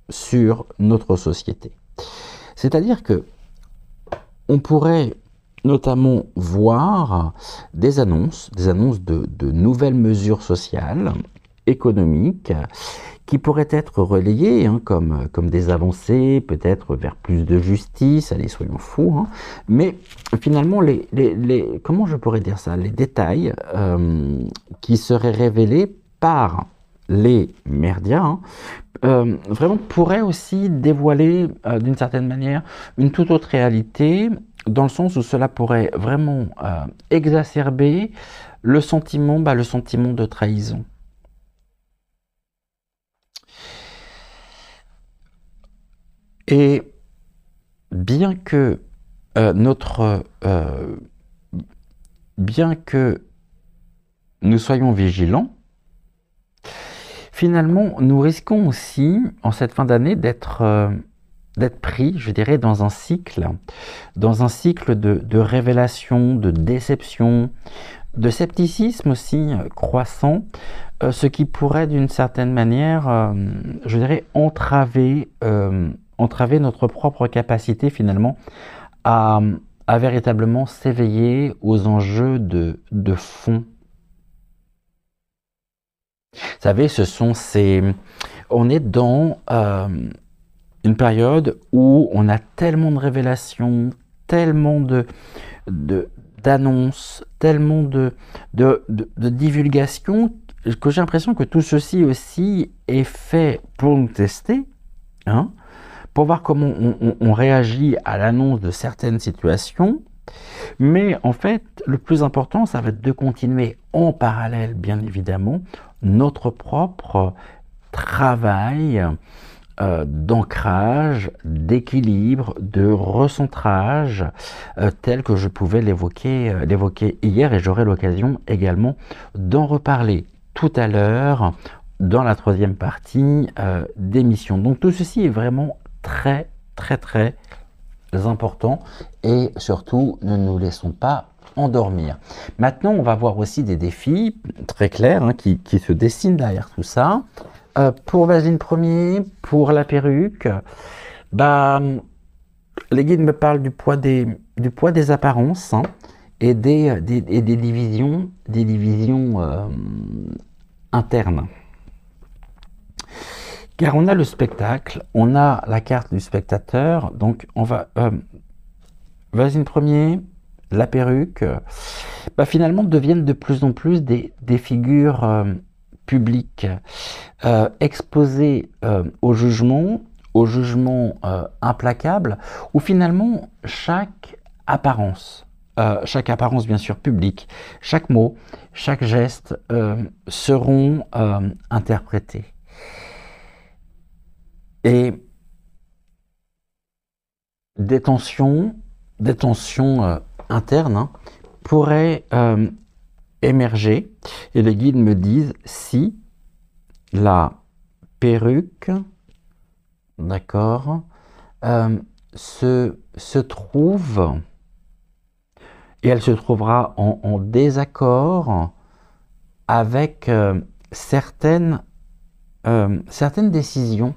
A: sur notre société. C'est-à-dire que on pourrait notamment voir des annonces de nouvelles mesures sociales, économiques, qui pourraient être relayées hein, comme des avancées, peut-être vers plus de justice, allez, soyons fous, hein. Mais finalement, comment je pourrais dire ça, les détails qui seraient révélés par les médias, hein, vraiment pourraient aussi dévoiler d'une certaine manière une toute autre réalité, dans le sens où cela pourrait vraiment exacerber le sentiment de trahison. Et bien que nous soyons vigilants, finalement, nous risquons aussi, en cette fin d'année, d'être pris, je dirais, dans un cycle de révélation, de déception, de scepticisme aussi croissant, ce qui pourrait d'une certaine manière, je dirais, entraver notre propre capacité finalement à véritablement s'éveiller aux enjeux de fond. Vous savez, ce sont ces On est dans une période où on a tellement de révélations, tellement d'annonces, tellement de divulgations, que j'ai l'impression que tout ceci aussi est fait pour nous tester, hein, pour voir comment on réagit à l'annonce de certaines situations. Mais en fait, le plus important, ça va être de continuer en parallèle, bien évidemment, notre propre travail d'ancrage, d'équilibre, de recentrage, tel que je pouvais l'évoquer hier, et j'aurai l'occasion également d'en reparler tout à l'heure dans la troisième partie d'émission. Donc tout ceci est vraiment très important, et surtout ne nous laissons pas endormir. Maintenant, on va voir aussi des défis très clairs, hein, qui se dessinent derrière tout ça. Pour Vasine Premier, pour la perruque, les guides me parlent du poids des apparences, hein, et des divisions, internes. Car on a le spectacle, on a la carte du spectateur, donc on va... Vasine Premier, la perruque, finalement deviennent de plus en plus des figures publiques, exposées au jugement implacable, où finalement chaque apparence bien sûr publique, chaque mot, chaque geste seront interprétés. Et des tensions internes, hein, pourraient émerger, et les guides me disent si la perruque, d'accord, se trouve, et elle se trouvera en désaccord avec certaines décisions,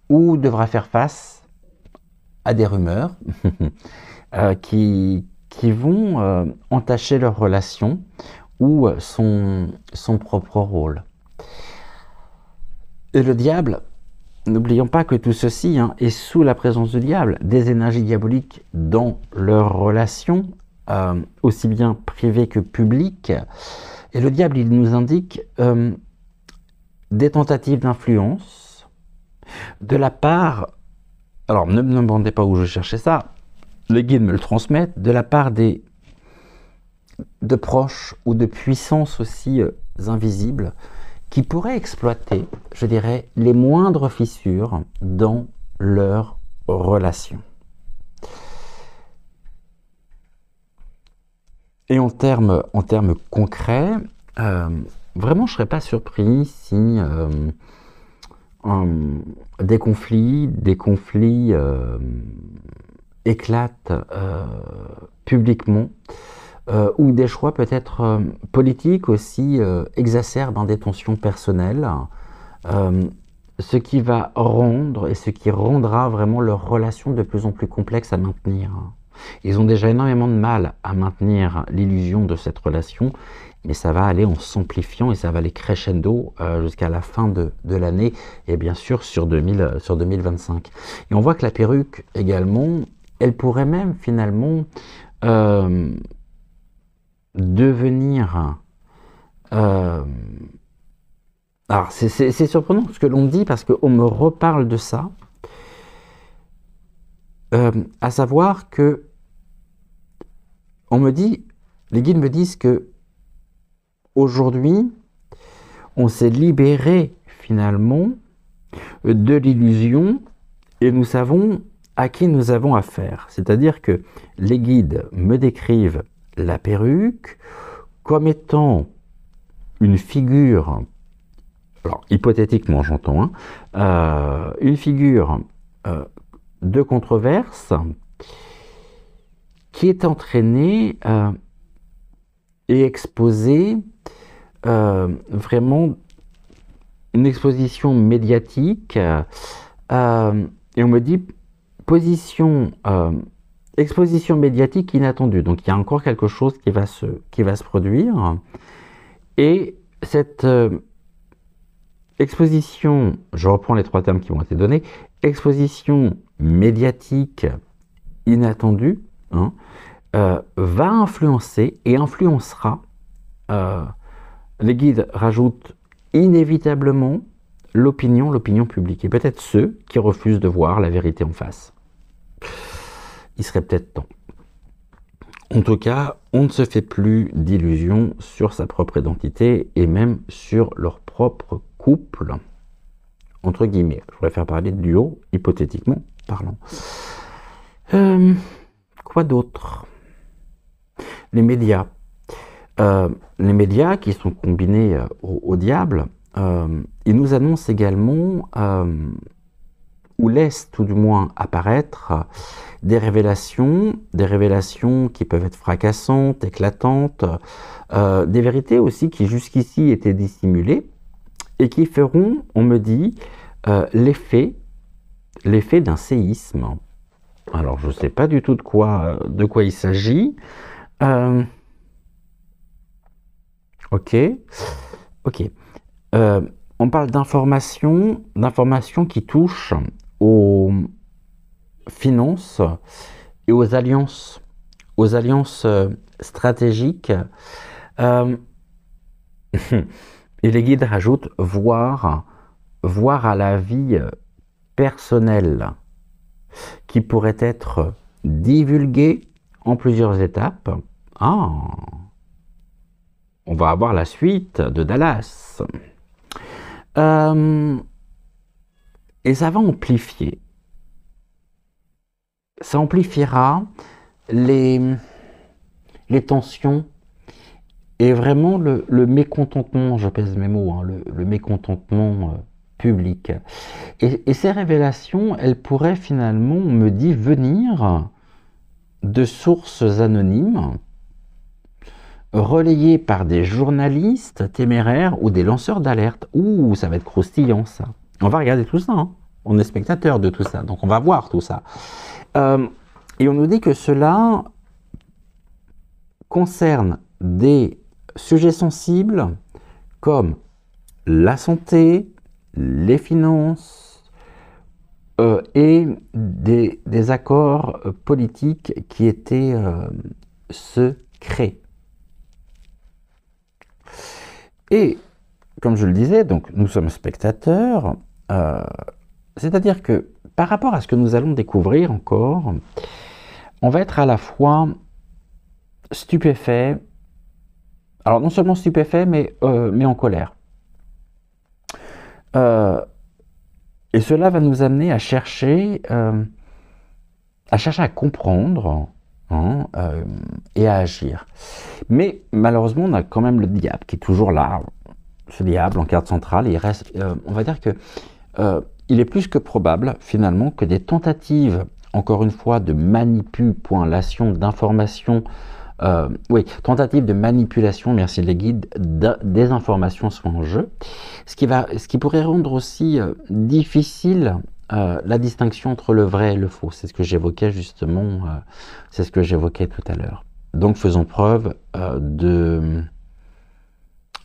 A: ou devra faire face à des rumeurs qui vont entacher leur relation ou son propre rôle. Et le diable, n'oublions pas que tout ceci, hein, est sous la présence du diable, des énergies diaboliques dans leurs relations, aussi bien privées que publiques. Et le diable, il nous indique des tentatives d'influence de la part, alors ne me demandez pas où je cherchais ça, les guides me le transmettent, de la part de proches ou de puissances aussi invisibles, qui pourraient exploiter, je dirais, les moindres fissures dans leur relation. Et en termes concrets, vraiment, je ne serais pas surpris si des conflits éclatent publiquement, ou des choix peut-être politiques aussi exacerbent des tensions personnelles, ce qui va rendre et ce qui rendra vraiment leur relation de plus en plus complexe à maintenir. Ils ont déjà énormément de mal à maintenir l'illusion de cette relation, mais ça va aller en s'amplifiant et ça va aller crescendo jusqu'à la fin de l'année, et bien sûr sur 2025. Et on voit que la perruque également, elle pourrait même finalement devenir... alors c'est surprenant ce que l'on dit, parce qu'on me reparle de ça, à savoir que les guides me disent que aujourd'hui, on s'est libéré finalement de l'illusion, et nous savons à qui nous avons affaire. C'est-à-dire que les guides me décrivent la perruque comme étant une figure, alors hypothétiquement j'entends, hein, une figure de controverse qui est entraînée et exposée, vraiment une exposition médiatique, et on me dit exposition médiatique inattendue. Donc il y a encore quelque chose qui va se produire, et cette exposition, je reprends les 3 termes qui m'ont été donnés, exposition médiatique inattendue, hein, va influencer et influencera, les guides rajoutent inévitablement l'opinion publique, et peut-être ceux qui refusent de voir la vérité en face. Il serait peut-être temps. En tout cas, on ne se fait plus d'illusions sur sa propre identité et même sur leur propre couple, entre guillemets. Je préfère parler de duo, hypothétiquement parlant. Quoi d'autre? Les médias. Les médias qui sont combinés au diable, ils nous annoncent également, ou laissent tout du moins apparaître, des révélations qui peuvent être fracassantes, éclatantes, des vérités aussi qui jusqu'ici étaient dissimulées et qui feront, on me dit, l'effet d'un séisme. Alors je ne sais pas du tout de quoi il s'agit. Ok. On parle d'informations qui touchent aux finances et aux alliances stratégiques. Et les guides rajoutent voir à la vie personnelle qui pourrait être divulguée en plusieurs étapes. Ah, on va avoir la suite de Dallas. Et ça va amplifier. Ça amplifiera les tensions et vraiment le mécontentement, je pèse mes mots, hein, le mécontentement public. Et ces révélations, elles pourraient finalement, on me dit, venir de sources anonymes, relayées par des journalistes téméraires ou des lanceurs d'alerte. Ouh, ça va être croustillant ça. On va regarder tout ça, hein. On est spectateur de tout ça, donc on va voir tout ça. Et on nous dit que cela concerne des sujets sensibles comme la santé, les finances et des accords politiques qui étaient secrets. Et comme je le disais, donc nous sommes spectateurs, c'est-à-dire que par rapport à ce que nous allons découvrir encore, on va être à la fois stupéfait, alors non seulement stupéfait, mais en colère. Et cela va nous amener à chercher à comprendre, hein, et à agir. Mais malheureusement, on a quand même le diable qui est toujours là, ce diable en carte centrale. Il reste, on va dire que il est plus que probable finalement que des tentatives, encore une fois, de manipulation d'informations, tentative de manipulation, merci les guides, des informations soient en jeu, ce qui pourrait rendre aussi difficile la distinction entre le vrai et le faux. C'est ce que j'évoquais justement, c'est ce que j'évoquais tout à l'heure. Donc faisons preuve de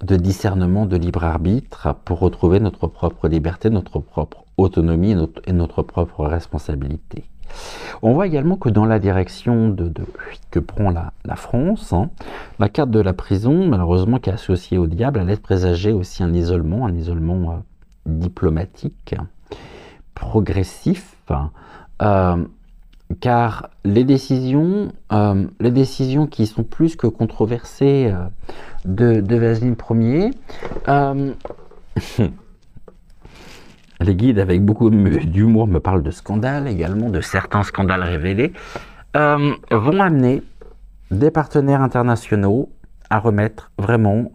A: discernement, de libre arbitre pour retrouver notre propre liberté, notre propre autonomie et notre propre responsabilité. On voit également que dans la direction que prend la France, hein, la carte de la prison, malheureusement qui est associée au diable, elle laisse présager aussi un isolement diplomatique, progressif, car les décisions qui sont plus que controversées de Vasling Ier, les guides avec beaucoup d'humour me parlent de scandales également, de certains scandales révélés, vont amener des partenaires internationaux à remettre vraiment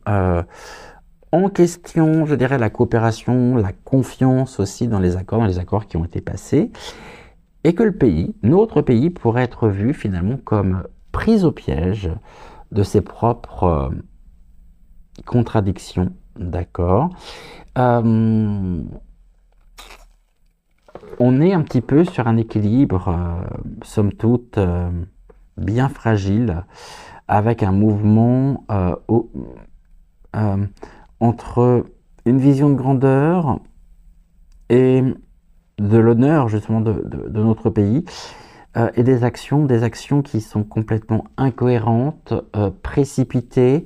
A: en question, je dirais, la coopération, la confiance aussi dans les accords qui ont été passés, et que le pays, notre pays, pourrait être vu finalement comme pris au piège de ses propres contradictions, d'accord. On est un petit peu sur un équilibre, somme toute, bien fragile, avec un mouvement entre une vision de grandeur et de l'honneur justement de notre pays, et des actions qui sont complètement incohérentes, précipitées,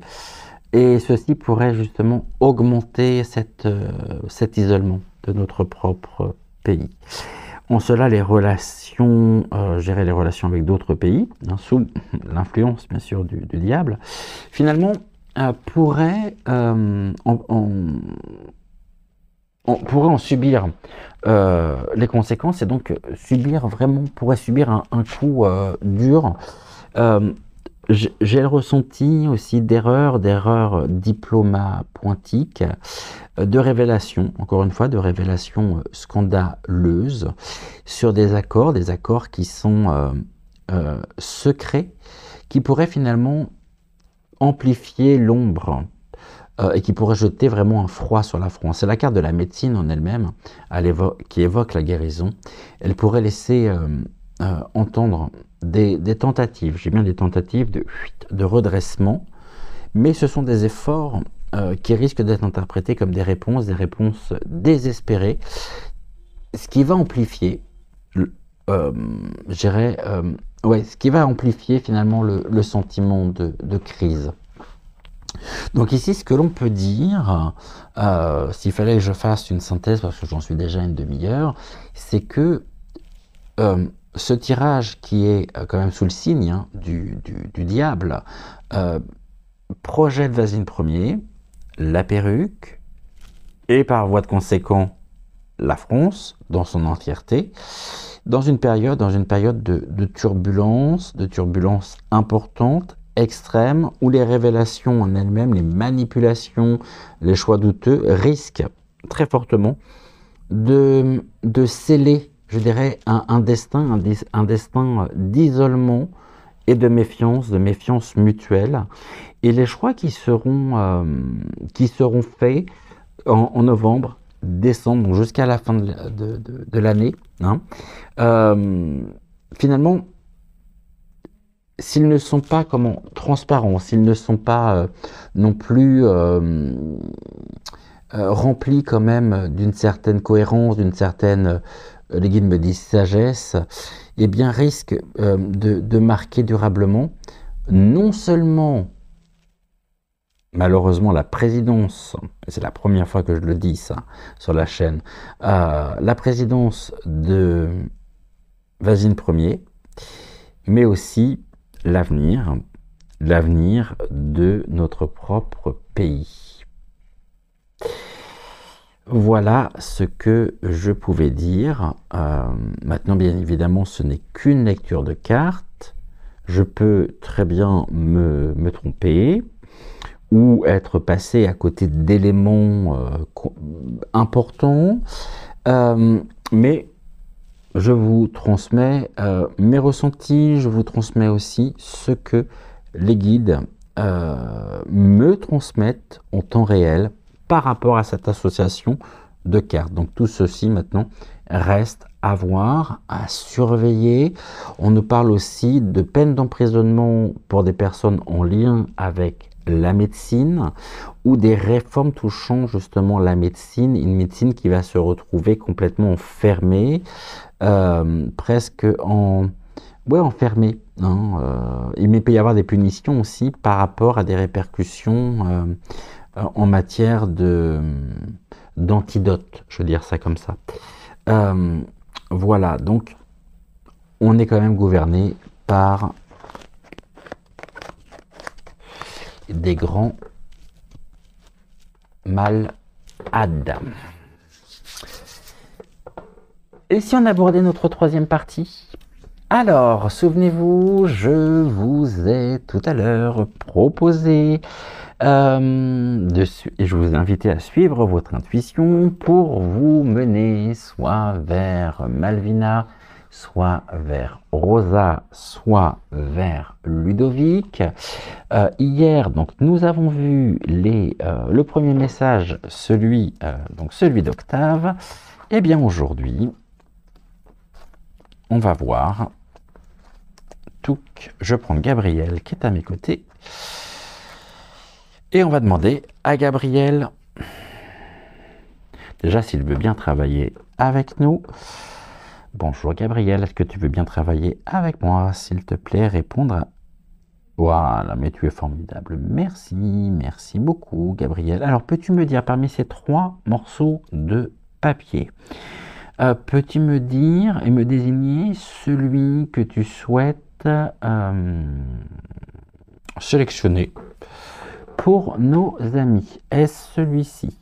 A: et ceci pourrait justement augmenter cet isolement de notre propre pays. En cela, les relations, gérer les relations avec d'autres pays, hein, sous l'influence bien sûr du diable, finalement pourrait on pourrait en subir les conséquences, et donc pourrait subir un coup dur. J'ai le ressenti aussi d'erreurs diplomatiques, de révélations, encore une fois, de révélations scandaleuses sur des accords qui sont secrets, qui pourraient finalement amplifier l'ombre et qui pourrait jeter vraiment un froid sur la France. C'est la carte de la médecine en elle-même qui évoque la guérison. Elle pourrait laisser entendre des tentatives, j'ai bien des tentatives de redressement, mais ce sont des efforts qui risquent d'être interprétés comme des réponses désespérées, ce qui va amplifier, ce qui va amplifier finalement le sentiment de crise. Donc ici, ce que l'on peut dire, s'il fallait que je fasse une synthèse, parce que j'en suis déjà une demi-heure, c'est que ce tirage qui est quand même sous le signe du diable, projette Vasine Ier, la perruque, et par voie de conséquent, la France, dans son entièreté, dans une période de turbulence importante, extrême, où les révélations en elles-mêmes, les manipulations, les choix douteux risquent très fortement de sceller, je dirais, un destin d'isolement et de méfiance mutuelle. Et les choix qui seront faits en novembre, décembre, donc jusqu'à la fin de l'année, finalement, s'ils ne sont pas transparents, s'ils ne sont pas non plus remplis quand même d'une certaine cohérence, d'une certaine, les guides me disent sagesse, eh bien risquent de marquer durablement non seulement malheureusement la présidence, et c'est la première fois que je le dis ça sur la chaîne, la présidence de Vasine Ier, mais aussi l'avenir de notre propre pays. Voilà ce que je pouvais dire. Maintenant, bien évidemment, ce n'est qu'une lecture de cartes. Je peux très bien me tromper ou être passé à côté d'éléments importants, mais je vous transmets mes ressentis, je vous transmets aussi ce que les guides me transmettent en temps réel par rapport à cette association de cartes. Donc tout ceci maintenant reste à voir, à surveiller. On nous parle aussi de peine d'emprisonnement pour des personnes en lien avec la médecine, ou des réformes touchant justement la médecine, une médecine qui va se retrouver complètement enfermée, presque enfermée. Il peut y avoir des punitions aussi par rapport à des répercussions en matière d'antidote, je veux dire ça comme ça. Voilà, donc on est quand même gouverné par des grands malades. Et si on abordait notre troisième partie? Alors, souvenez-vous, je vous ai tout à l'heure proposé et je vous ai invité à suivre votre intuition pour vous mener soit vers Malvina, soit vers Rosa, soit vers Ludovic. Hier, donc, nous avons vu le premier message, celui d'Octave. Et bien aujourd'hui, on va voir. Je prends Gabriel qui est à mes côtés. Et on va demander à Gabriel déjà s'il veut bien travailler avec nous. Bonjour Gabriel, est-ce que tu veux bien travailler avec moi, s'il te plaît, répondre à... Voilà, mais tu es formidable. Merci, merci beaucoup Gabriel. Alors, peux-tu me dire parmi ces 3 morceaux de papier, peux-tu me dire et me désigner celui que tu souhaites sélectionner pour nos amis? Est-ce celui-ci?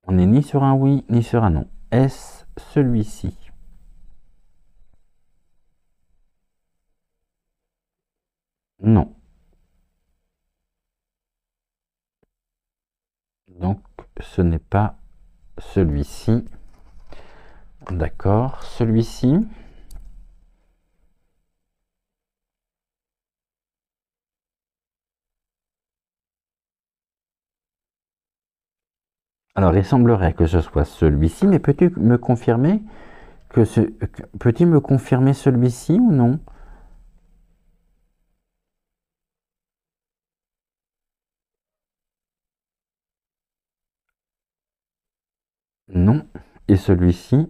A: On n'est ni sur un oui, ni sur un non. Est-ce celui-ci? Non. Donc, ce n'est pas celui-ci. D'accord. Celui-ci? Alors, il semblerait que ce soit celui-ci, mais peux-tu me confirmer peux-tu me confirmer celui-ci ou non? Non. Et celui-ci?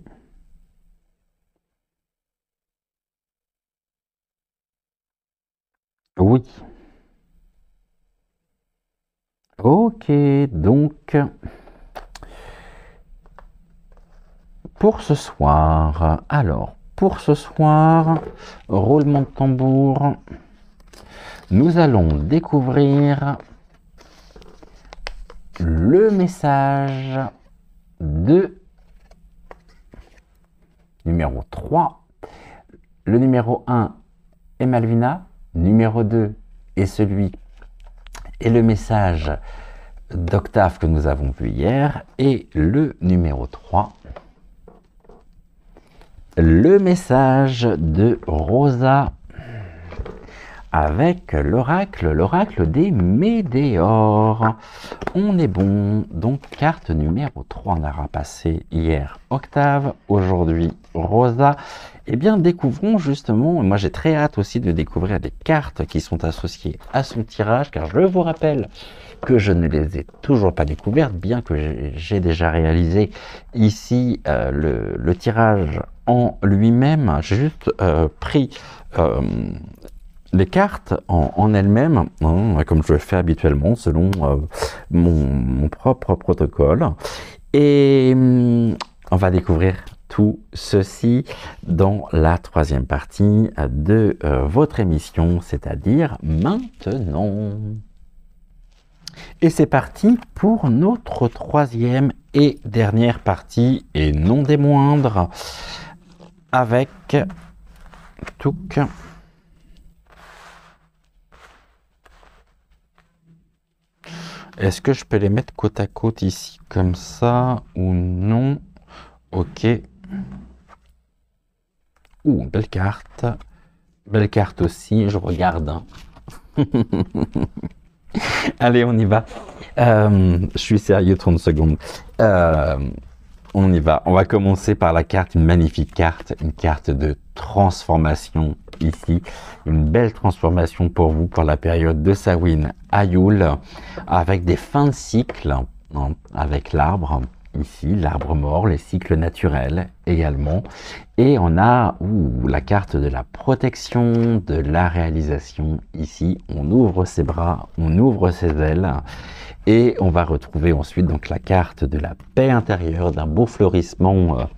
A: Oui. Ok, donc pour ce soir, roulement de tambour, nous allons découvrir le message de numéro 3. Le numéro 1 est Malvina, numéro 2 est celui et le message d'Octave que nous avons vu hier, et le numéro 3, le message de Rosa avec l'oracle des météores. On est bon. Donc carte numéro 3, on a repassé hier Octave, aujourd'hui Rosa. Eh bien, découvrons justement, moi j'ai très hâte aussi de découvrir des cartes qui sont associées à son tirage, car je vous rappelle que je ne les ai toujours pas découvertes, bien que j'ai déjà réalisé ici le tirage en lui-même. J'ai juste pris les cartes en elles-mêmes, hein, comme je le fais habituellement selon mon propre protocole. Et on va découvrir tout ceci dans la 3e partie de votre émission, c'est-à-dire maintenant. Et c'est parti pour notre 3e et dernière partie, et non des moindres, avec Touk. Est-ce que je peux les mettre côte à côte ici, comme ça, ou non? Ok. Ouh, belle carte. Belle carte aussi, je regarde. Allez, on y va. Je suis sérieux, 30 secondes. On y va. On va commencer par la carte, une magnifique carte, une carte de transformation ici. Une belle transformation pour vous pour la période de Samhain à Yule, avec des fins de cycle, hein, avec l'arbre ici, l'arbre mort, les cycles naturels également. Et on a la carte de la protection, de la réalisation ici. On ouvre ses bras, on ouvre ses ailes. Et on va retrouver ensuite donc la carte de la paix intérieure, d'un beau fleurissement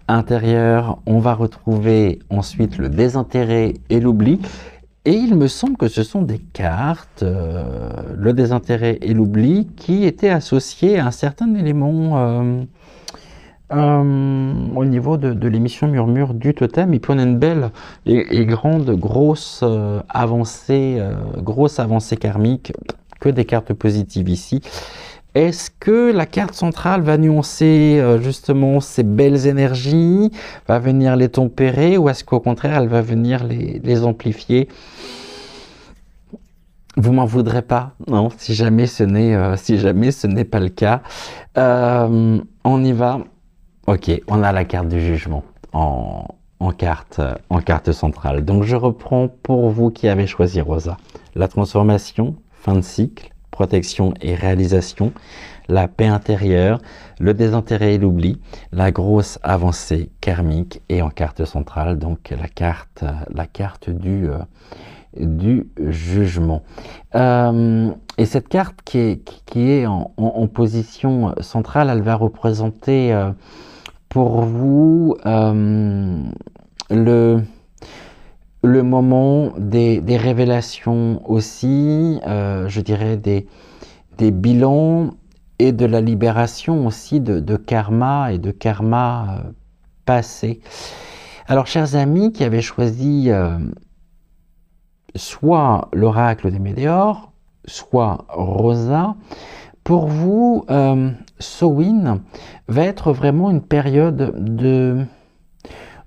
A: intérieur. On va retrouver ensuite le désintérêt et l'oubli. Et il me semble que ce sont des cartes, le désintérêt et l'oubli, qui étaient associés à un certain élément au niveau de l'émission Murmure du Totem. Et puis on a une belle et grande, grosse avancée karmique, que des cartes positives ici. Est-ce que la carte centrale va nuancer justement ces belles énergies, va venir les tempérer, ou est-ce qu'au contraire elle va venir les amplifier? Vous m'en voudrez pas, non, si jamais ce n'est pas le cas. On y va. Ok, on a la carte du jugement en carte centrale. Donc je reprends pour vous qui avez choisi Rosa. La transformation, fin de cycle, protection et réalisation, la paix intérieure, le désintérêt et l'oubli, la grosse avancée karmique et en carte centrale, donc la carte du jugement. Et cette carte qui est en position centrale, elle va représenter pour vous le moment des révélations aussi, je dirais des bilans et de la libération aussi de karma et de karma passé. Alors, chers amis qui avaient choisi soit l'oracle des Météores, soit Rosa, pour vous, Samhain va être vraiment une période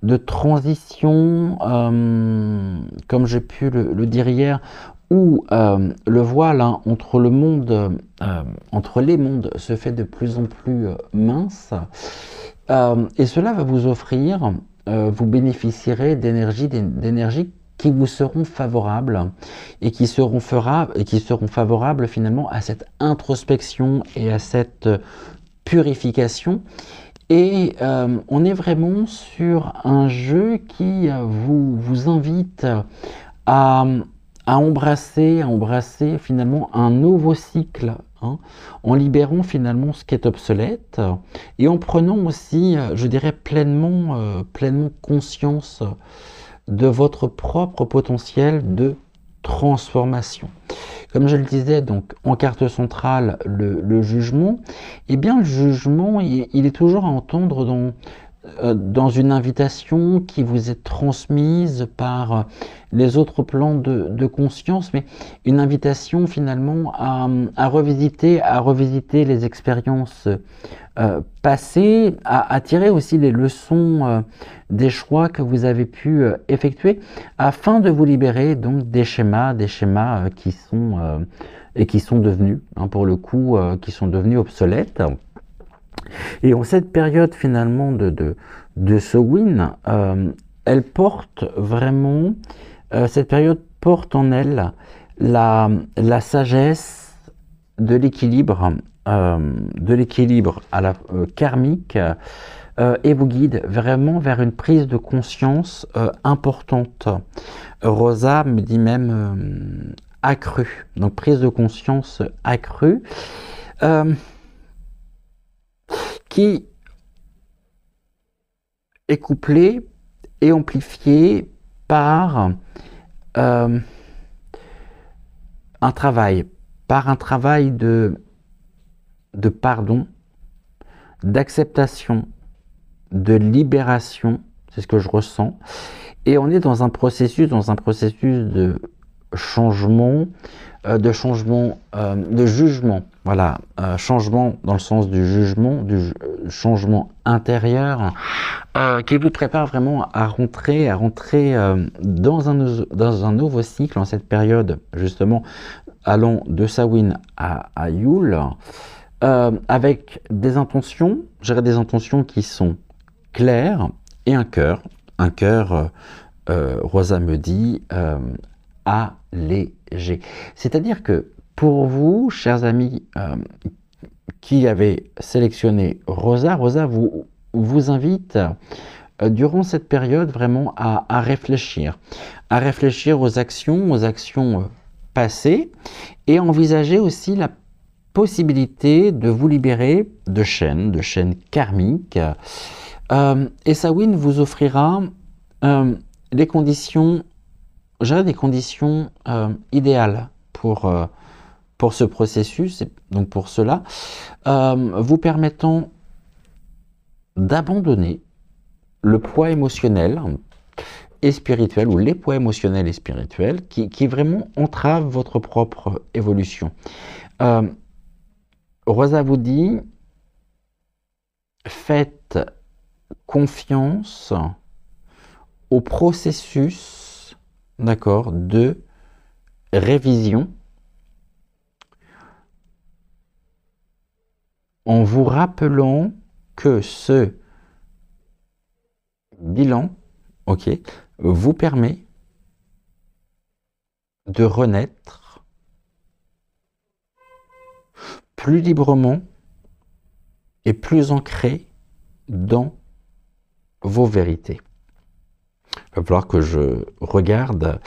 A: de transition, comme j'ai pu le dire hier, où le voile entre les mondes se fait de plus en plus mince, et cela va vous offrir, vous bénéficierez d'énergies qui vous seront favorables et qui seront favorables finalement à cette introspection et à cette purification. Et on est vraiment sur un jeu qui vous invite à embrasser finalement un nouveau cycle, en libérant finalement ce qui est obsolète et en prenant aussi, je dirais, pleinement conscience de votre propre potentiel de transformation. Comme je le disais, donc en carte centrale, le jugement, eh bien le jugement, il est toujours à entendre dans une invitation qui vous est transmise par les autres plans de conscience, mais une invitation finalement à revisiter les expériences passées, à tirer aussi les leçons des choix que vous avez pu effectuer, afin de vous libérer donc des schémas qui sont devenus, pour le coup, qui sont devenus obsolètes. Et en cette période finalement de Samhain, elle porte vraiment, cette période porte en elle la sagesse de l'équilibre à la karmique, et vous guide vraiment vers une prise de conscience importante. Rosa me dit même accrue, donc prise de conscience accrue, qui est couplée et amplifiée par un travail de pardon, d'acceptation, de libération, c'est ce que je ressens. Et on est dans un processus de changement, de jugement. Voilà, changement dans le sens du jugement, changement intérieur, qui vous prépare vraiment à rentrer dans un nouveau cycle en cette période, justement, allant de Samhain à Yule, avec des intentions, j'aurais des intentions qui sont claires et un cœur, Rosa me dit, allégé. C'est-à-dire que pour vous, chers amis, qui avez sélectionné Rosa vous invite durant cette période vraiment à réfléchir aux actions passées, et à envisager aussi la possibilité de vous libérer de chaînes karmiques. Et Samhain vous offrira des conditions idéales pour ce processus, donc pour cela, vous permettant d'abandonner le poids émotionnel et spirituel, ou les poids émotionnels et spirituels qui vraiment entravent votre propre évolution. Rosa vous dit, faites confiance au processus, d'accord, de révision, en vous rappelant que ce bilan, vous permet de renaître plus librement et plus ancré dans vos vérités. Il va falloir que je regarde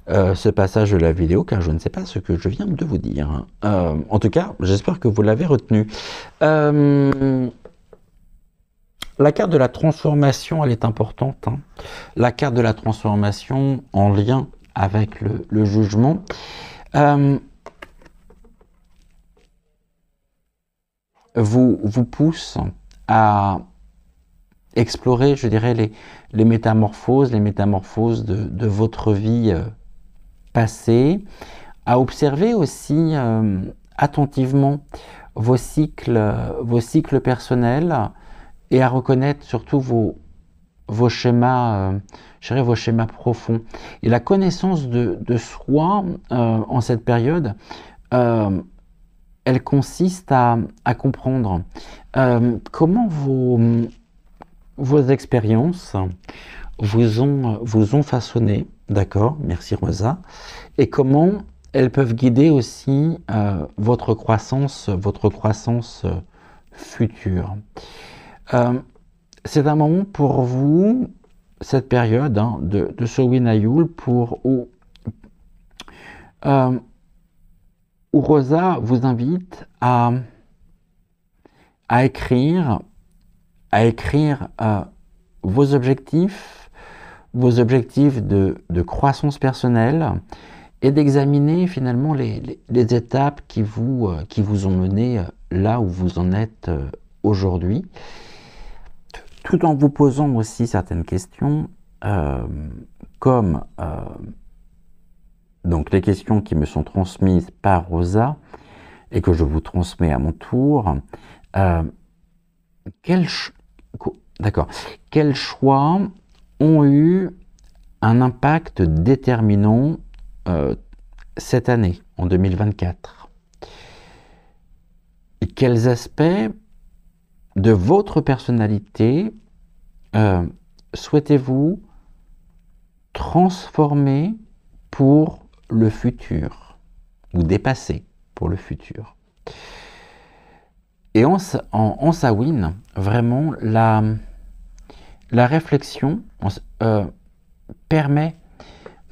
A: ce passage de la vidéo, car je ne sais pas ce que je viens de vous dire. En tout cas, j'espère que vous l'avez retenu. La carte de la transformation, elle est importante. Hein. La carte de la transformation en lien avec le jugement. Vous pousse à explorer, je dirais, les métamorphoses de votre vie passée, à observer aussi attentivement vos cycles personnels et à reconnaître surtout vos schémas, je dirais vos schémas profonds. Et la connaissance de soi en cette période, elle consiste à comprendre comment vos expériences vous ont façonné, d'accord, merci Rosa, et comment elles peuvent guider aussi votre croissance future. C'est un moment pour vous, cette période de Samhain à Yule, où Rosa vous invite à écrire vos objectifs de croissance personnelle et d'examiner finalement les étapes qui vous ont mené là où vous en êtes aujourd'hui, tout en vous posant aussi certaines questions, comme donc les questions qui me sont transmises par Rosa et que je vous transmets à mon tour. Quels choix ont eu un impact déterminant cette année, en 2024? Et quels aspects de votre personnalité souhaitez-vous transformer pour le futur ou dépasser pour le futur? Et en Samhain, vraiment, la réflexion permet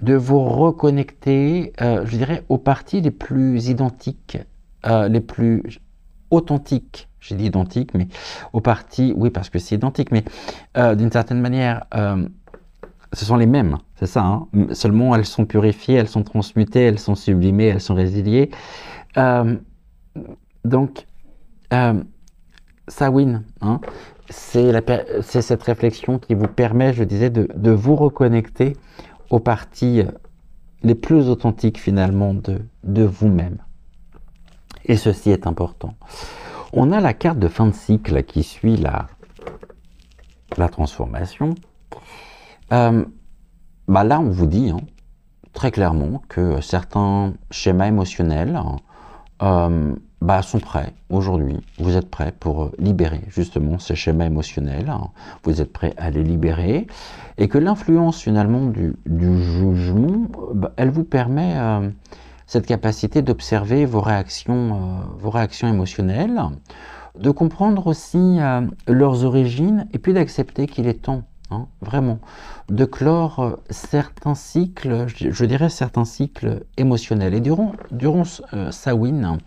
A: de vous reconnecter, je dirais, aux parties les plus identiques, les plus authentiques. J'ai dit identiques, mais aux parties, oui, parce que c'est identique, mais d'une certaine manière, ce sont les mêmes, c'est ça. Hein, seulement, elles sont purifiées, elles sont transmutées, elles sont sublimées, elles sont résiliées. Donc, Samhain, hein, c'est cette réflexion qui vous permet, je disais, de vous reconnecter aux parties les plus authentiques finalement de vous-même. Et ceci est important. On a la carte de fin de cycle qui suit la transformation. Là, on vous dit très clairement que certains schémas émotionnels sont prêts aujourd'hui. Vous êtes prêts pour libérer justement ces schémas émotionnels. Vous êtes prêts à les libérer. Et que l'influence finalement du jugement, elle vous permet cette capacité d'observer vos réactions émotionnelles, de comprendre aussi leurs origines et puis d'accepter qu'il est temps, vraiment, de clore certains cycles, je dirais certains cycles émotionnels. Et durant Samhain,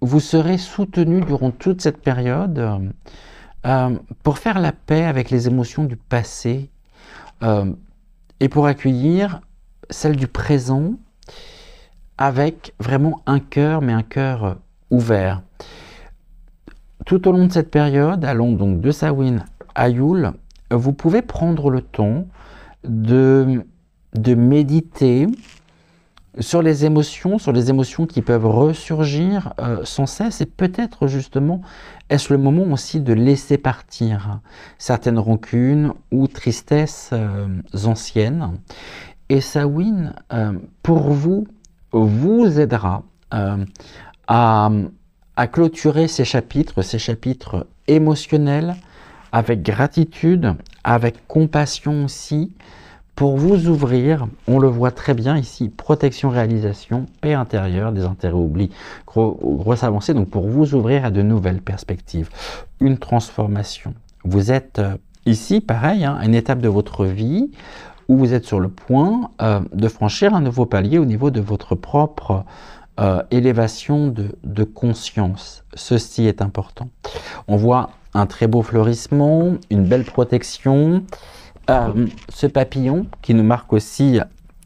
A: vous serez soutenu durant toute cette période pour faire la paix avec les émotions du passé et pour accueillir celles du présent avec vraiment un cœur, mais un cœur ouvert. Tout au long de cette période, allant donc de Samhain à Yule, vous pouvez prendre le temps de méditer sur les émotions qui peuvent ressurgir sans cesse, et peut-être justement, est-ce le moment aussi de laisser partir certaines rancunes ou tristesses anciennes. Et Samhain, pour vous aidera à clôturer ces chapitres émotionnels avec gratitude, avec compassion aussi, pour vous ouvrir, on le voit très bien ici, protection, réalisation, paix intérieure, des intérêts oubliés, grosse avancée, donc pour vous ouvrir à de nouvelles perspectives, une transformation. Vous êtes ici, pareil, à une étape de votre vie où vous êtes sur le point de franchir un nouveau palier au niveau de votre propre élévation de conscience. Ceci est important. On voit un très beau fleurissement, une belle protection, ce papillon qui nous marque aussi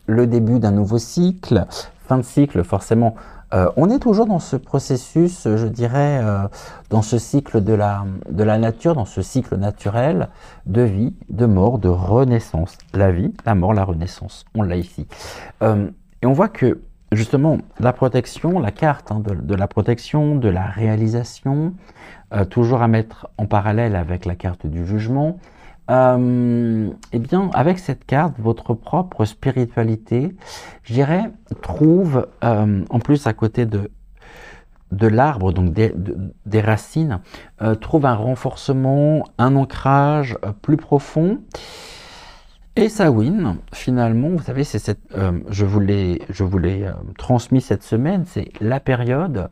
A: le début d'un nouveau cycle, fin de cycle forcément. On est toujours dans ce processus, je dirais, dans ce cycle de la nature, dans ce cycle naturel de vie, de mort, de renaissance. La vie, la mort, la renaissance, on l'a ici. Et on voit que justement la protection, la carte de la protection, de la réalisation, toujours à mettre en parallèle avec la carte du jugement, eh bien, avec cette carte, votre propre spiritualité, je dirais, trouve, en plus à côté de l'arbre, donc des racines, trouve un renforcement, un ancrage plus profond. Et Samhain, finalement, vous savez, c'est cette, je vous l'ai transmis cette semaine, c'est la période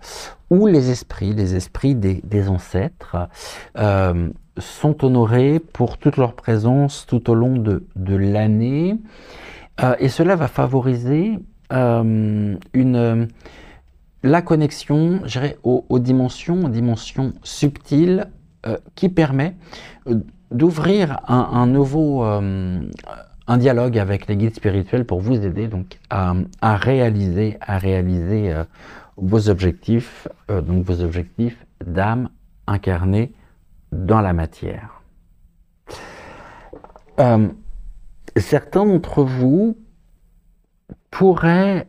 A: où les esprits des ancêtres sont honorés pour toute leur présence tout au long de l'année. Et cela va favoriser la connexion, je dirais, aux dimensions subtiles qui permet d'ouvrir un nouveau un dialogue avec les guides spirituels pour vous aider donc à réaliser vos objectifs, donc vos objectifs d'âme incarnée dans la matière. Certains d'entre vous pourraient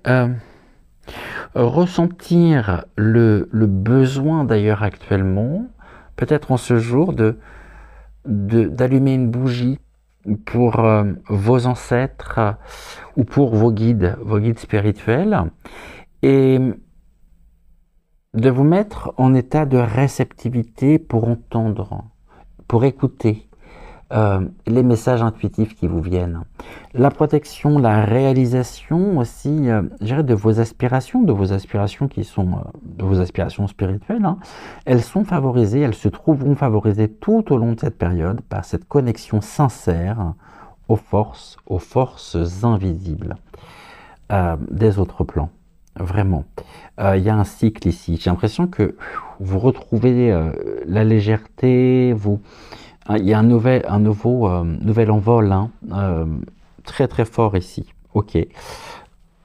A: ressentir le besoin d'ailleurs actuellement, peut-être en ce jour, d'allumer une bougie pour vos ancêtres ou pour vos guides spirituels et de vous mettre en état de réceptivité pour entendre, pour écouter les messages intuitifs qui vous viennent. La protection, la réalisation aussi, je dirais, de vos aspirations qui sont de vos aspirations spirituelles, hein, elles sont favorisées, elles se trouveront favorisées tout au long de cette période par cette connexion sincère aux forces invisibles des autres plans. Vraiment. Il y a un cycle ici. J'ai l'impression que vous retrouvez la légèreté, il y a un nouvel envol, hein, très très fort ici. Ok.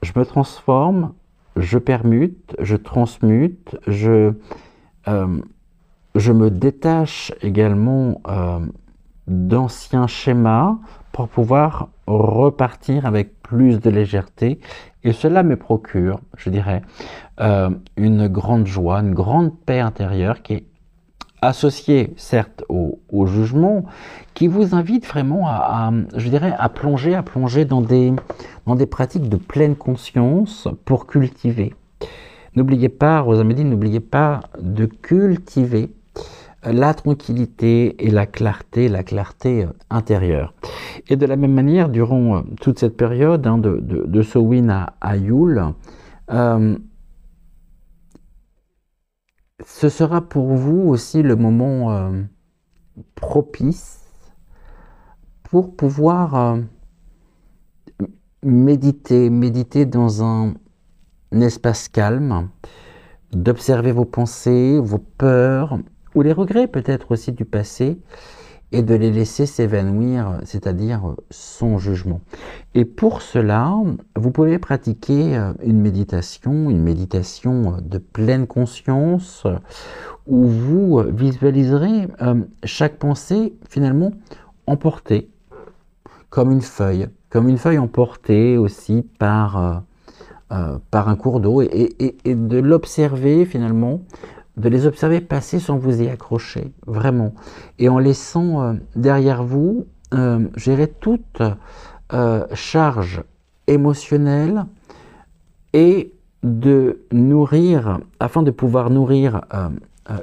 A: Je me transforme, je permute, je transmute, je me détache également d'anciens schémas pour pouvoir repartir avec plus de légèreté. Et cela me procure, je dirais, une grande joie, une grande paix intérieure qui est associé certes au jugement, qui vous invite vraiment je dirais, à plonger dans des pratiques de pleine conscience pour cultiver. N'oubliez pas, Rosa me dit, n'oubliez pas de cultiver la tranquillité et la clarté intérieure. Et de la même manière, durant toute cette période de Samhain à Yule, ce sera pour vous aussi le moment propice pour pouvoir méditer dans un espace calme, d'observer vos pensées, vos peurs, ou les regrets peut-être aussi du passé, et de les laisser s'évanouir, c'est-à-dire sans jugement. Et pour cela, vous pouvez pratiquer une méditation de pleine conscience, où vous visualiserez chaque pensée finalement emportée, comme une feuille emportée aussi par un cours d'eau, et de l'observer finalement, de les observer passer sans vous y accrocher, vraiment, et en laissant derrière vous, gérer toute charge émotionnelle, et de nourrir, afin de pouvoir nourrir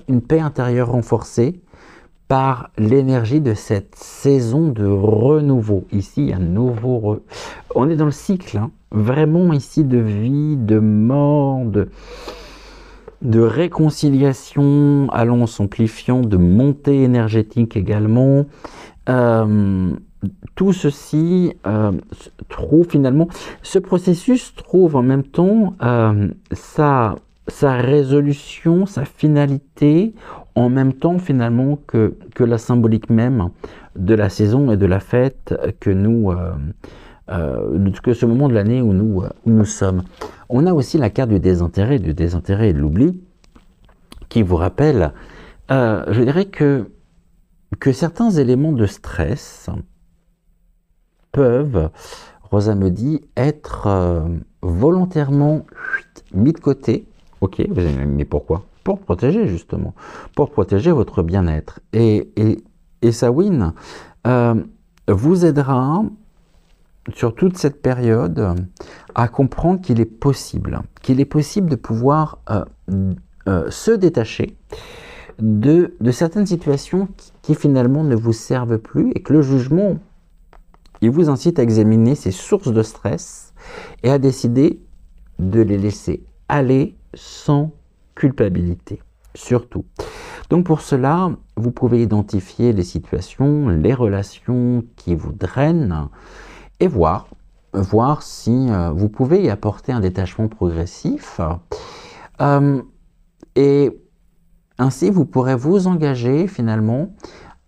A: une paix intérieure renforcée, par l'énergie de cette saison de renouveau. Ici, il y a un nouveau... On est dans le cycle, hein, vraiment ici, de vie, de mort, de réconciliation, allons s'amplifiant, de montée énergétique également. Tout ceci trouve finalement, ce processus trouve en même temps sa résolution, sa finalité, en même temps finalement que la symbolique même de la saison et de la fête que que ce moment de l'année où nous sommes. On a aussi la carte du désintérêt et de l'oubli, qui vous rappelle, je dirais que certains éléments de stress peuvent, Rosa me dit, être volontairement mis de côté. Ok, vous allez me dire, mais pourquoi? Pour protéger justement, pour protéger votre bien-être. Et Samhain vous aidera sur toute cette période à comprendre qu'il est possible de pouvoir se détacher de certaines situations qui finalement ne vous servent plus, et que le jugement, il vous incite à examiner ces sources de stress et à décider de les laisser aller sans culpabilité, surtout. Donc pour cela, vous pouvez identifier les situations, les relations qui vous drainent et voir si vous pouvez y apporter un détachement progressif. Et ainsi, vous pourrez vous engager finalement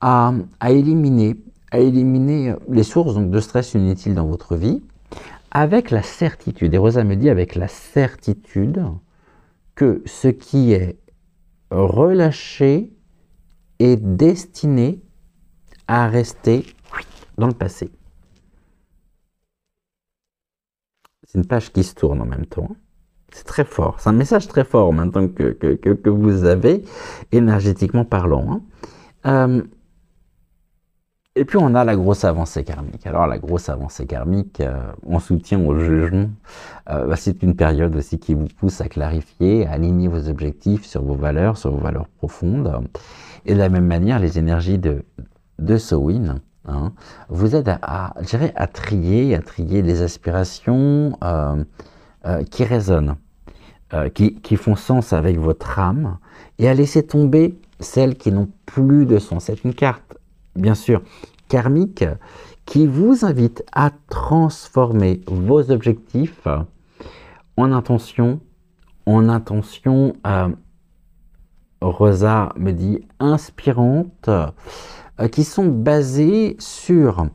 A: à éliminer les sources donc, de stress inutile dans votre vie, avec la certitude, et Rosa me dit avec la certitude que ce qui est relâché est destiné à rester dans le passé. C'est une page qui se tourne en même temps. C'est très fort, c'est un message très fort en même temps que vous avez, énergétiquement parlant. Et puis on a la grosse avancée karmique. Alors la grosse avancée karmique, en soutien au jugement, c'est une période aussi qui vous pousse à clarifier, à aligner vos objectifs sur vos valeurs profondes. Et de la même manière, les énergies de Samhain vous aident à trier les aspirations qui résonnent, qui font sens avec votre âme, et à laisser tomber celles qui n'ont plus de sens. C'est une carte, bien sûr, karmique, qui vous invite à transformer vos objectifs en intention, Rosa me dit, inspirantes, qui sont basées sur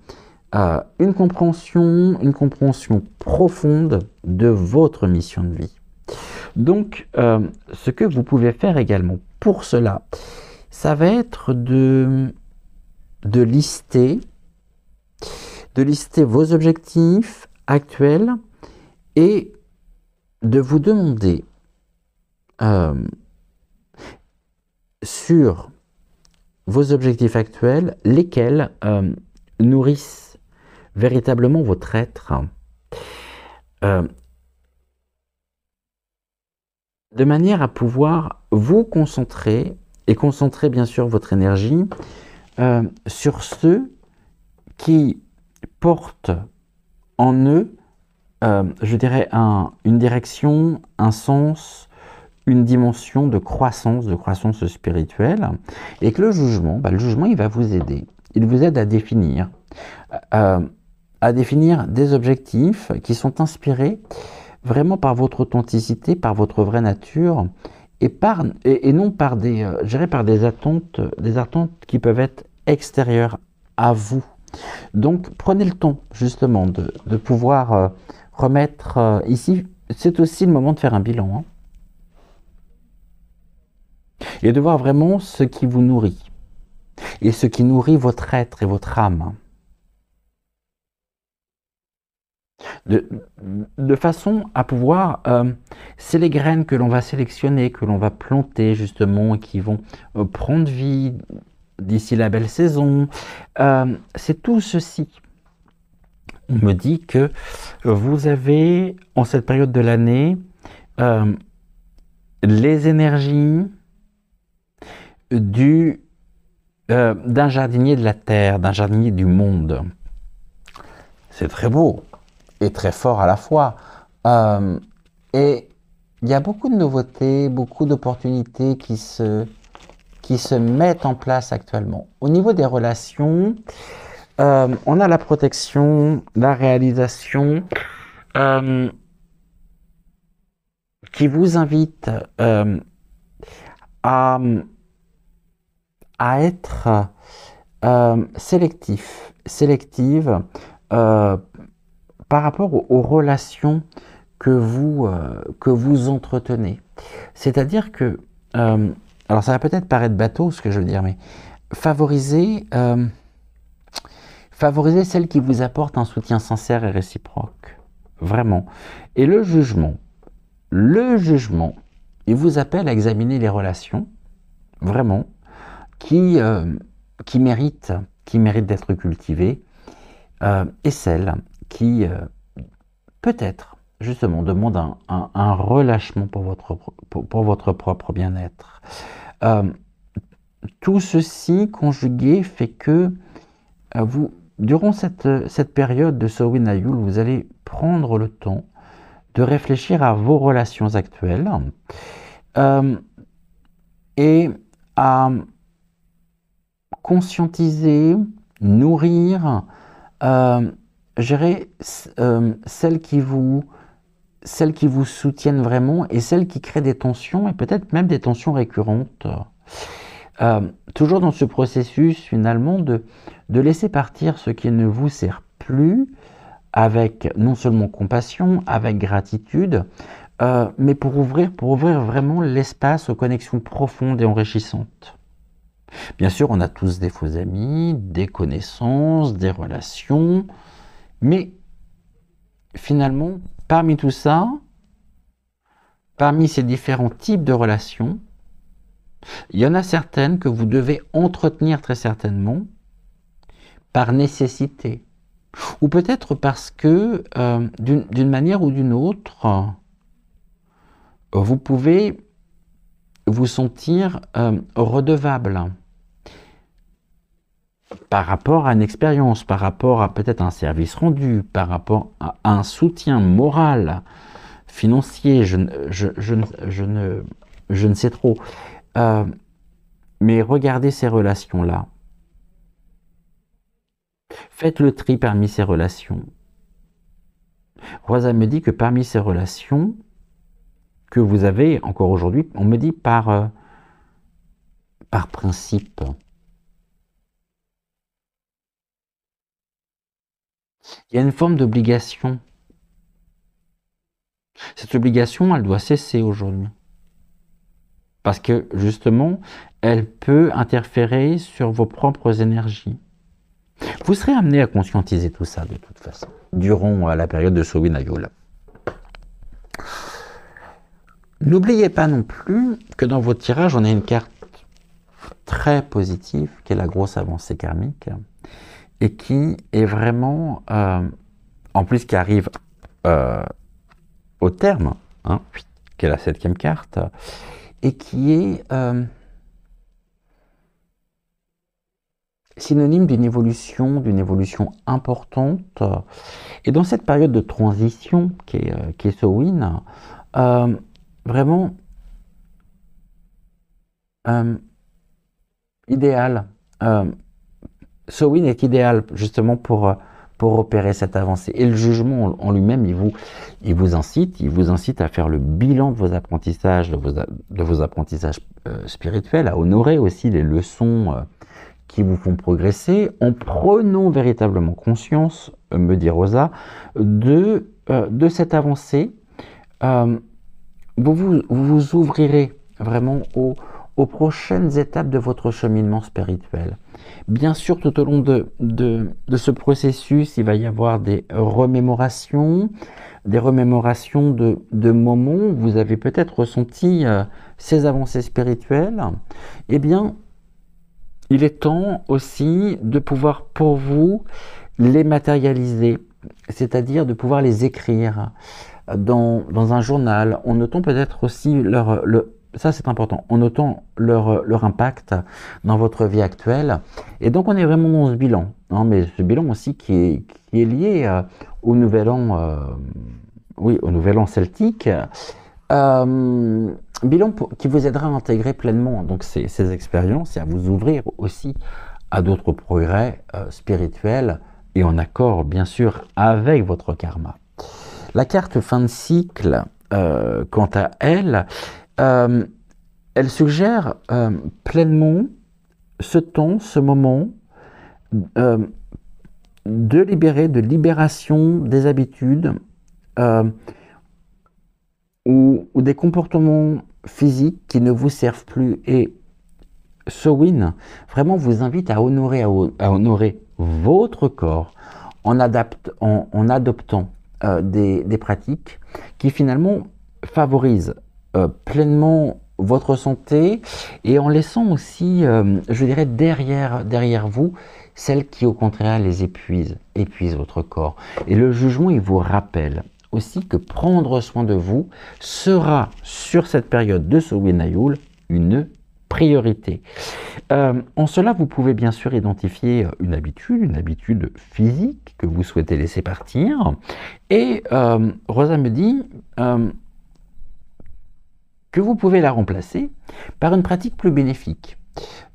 A: une compréhension profonde de votre mission de vie. Donc, ce que vous pouvez faire également pour cela, ça va être de lister vos objectifs actuels et de vous demander sur vos objectifs actuels, lesquels nourrissent véritablement votre être, de manière à pouvoir vous concentrer, et concentrer bien sûr votre énergie sur ceux qui portent en eux, je dirais, une direction, un sens, une dimension de croissance spirituelle, et que le jugement, il va vous aider. Il vous aide à définir des objectifs qui sont inspirés vraiment par votre authenticité, par votre vraie nature, et non par des attentes qui peuvent être extérieures à vous. Donc prenez le temps justement de pouvoir remettre ici, c'est aussi le moment de faire un bilan, et de voir vraiment ce qui vous nourrit, et ce qui nourrit votre être et votre âme. De façon à pouvoir, c'est les graines que l'on va sélectionner, que l'on va planter justement, qui vont prendre vie d'ici la belle saison. C'est tout ceci. On me dit que vous avez, en cette période de l'année, les énergies du d'un jardinier de la terre, d'un jardinier du monde. C'est très beau et très fort à la fois. Et il y a beaucoup de nouveautés, beaucoup d'opportunités qui se mettent en place actuellement. Au niveau des relations, on a la protection, la réalisation, qui vous invite à, à être sélective par rapport aux relations que vous entretenez. C'est-à-dire que, alors ça va peut-être paraître bateau ce que je veux dire, mais favorisez celles qui vous apportent un soutien sincère et réciproque. Vraiment. Et le jugement, il vous appelle à examiner les relations, vraiment, qui méritent d'être cultivées, et celles qui, peut-être, justement, demandent un relâchement pour votre propre bien-être. Tout ceci conjugué fait que vous, durant cette période de Samhain Ayul, vous allez prendre le temps de réfléchir à vos relations actuelles et à conscientiser, nourrir, gérer celles qui vous soutiennent vraiment et celles qui créent des tensions et peut-être même des tensions récurrentes. Toujours dans ce processus finalement de laisser partir ce qui ne vous sert plus, avec non seulement compassion, avec gratitude, mais pour ouvrir vraiment l'espace aux connexions profondes et enrichissantes. Bien sûr, on a tous des faux amis, des connaissances, des relations, mais finalement, parmi tout ça, parmi ces différents types de relations, il y en a certaines que vous devez entretenir très certainement par nécessité. Ou peut-être parce que, d'une manière ou d'une autre, vous pouvez vous sentir redevable par rapport à une expérience, par rapport à peut-être un service rendu, par rapport à un soutien moral, financier, je ne sais trop. Mais regardez ces relations-là. Faites le tri parmi ces relations. Rosa me dit que parmi ces relations que vous avez encore aujourd'hui, on me dit par principe. Il y a une forme d'obligation. Cette obligation, elle doit cesser aujourd'hui. Parce que justement, elle peut interférer sur vos propres énergies. Vous serez amené à conscientiser tout ça de toute façon, durant la période de Samhain Ayul. N'oubliez pas non plus que dans votre tirage, on a une carte très positive, qui est la grosse avancée karmique, et qui est vraiment, en plus qui arrive au terme, hein, qui est la 7e carte, et qui est synonyme d'une évolution importante. Et dans cette période de transition qui est Samhain, vraiment idéal. Samhain est idéal justement pour opérer cette avancée. Et le jugement en lui-même, il vous incite à faire le bilan de vos apprentissages, de vos apprentissages spirituels, à honorer aussi les leçons qui vous font progresser, en prenant véritablement conscience, me dit Rosa, de cette avancée. Vous vous ouvrirez vraiment aux prochaines étapes de votre cheminement spirituel. Bien sûr, tout au long de ce processus, il va y avoir des remémorations de moments où vous avez peut-être ressenti ces avancées spirituelles. Eh bien, il est temps aussi de pouvoir, pour vous, les matérialiser, c'est-à-dire de pouvoir les écrire dans un journal, en notant peut-être aussi ça c'est important, en notant leur impact dans votre vie actuelle. Et donc on est vraiment dans ce bilan, hein, mais ce bilan aussi qui est lié au nouvel an, oui, au nouvel an celtique. Bilan qui vous aidera à intégrer pleinement donc ces expériences et à vous ouvrir aussi à d'autres progrès spirituels et en accord bien sûr avec votre karma. La carte fin de cycle, quant à elle, elle suggère pleinement ce temps, ce moment de libération des habitudes ou des comportements physiques qui ne vous servent plus. Et Samhain vraiment vous invite à honorer votre corps en adoptant des pratiques qui finalement favorisent pleinement votre santé et en laissant aussi, je dirais, derrière vous, celles qui au contraire les épuisent votre corps. Et le jugement, il vous rappelle aussi que prendre soin de vous sera sur cette période de Samhain Ayul une priorité. En cela, vous pouvez bien sûr identifier une habitude physique que vous souhaitez laisser partir. Et Rosa me dit que vous pouvez la remplacer par une pratique plus bénéfique.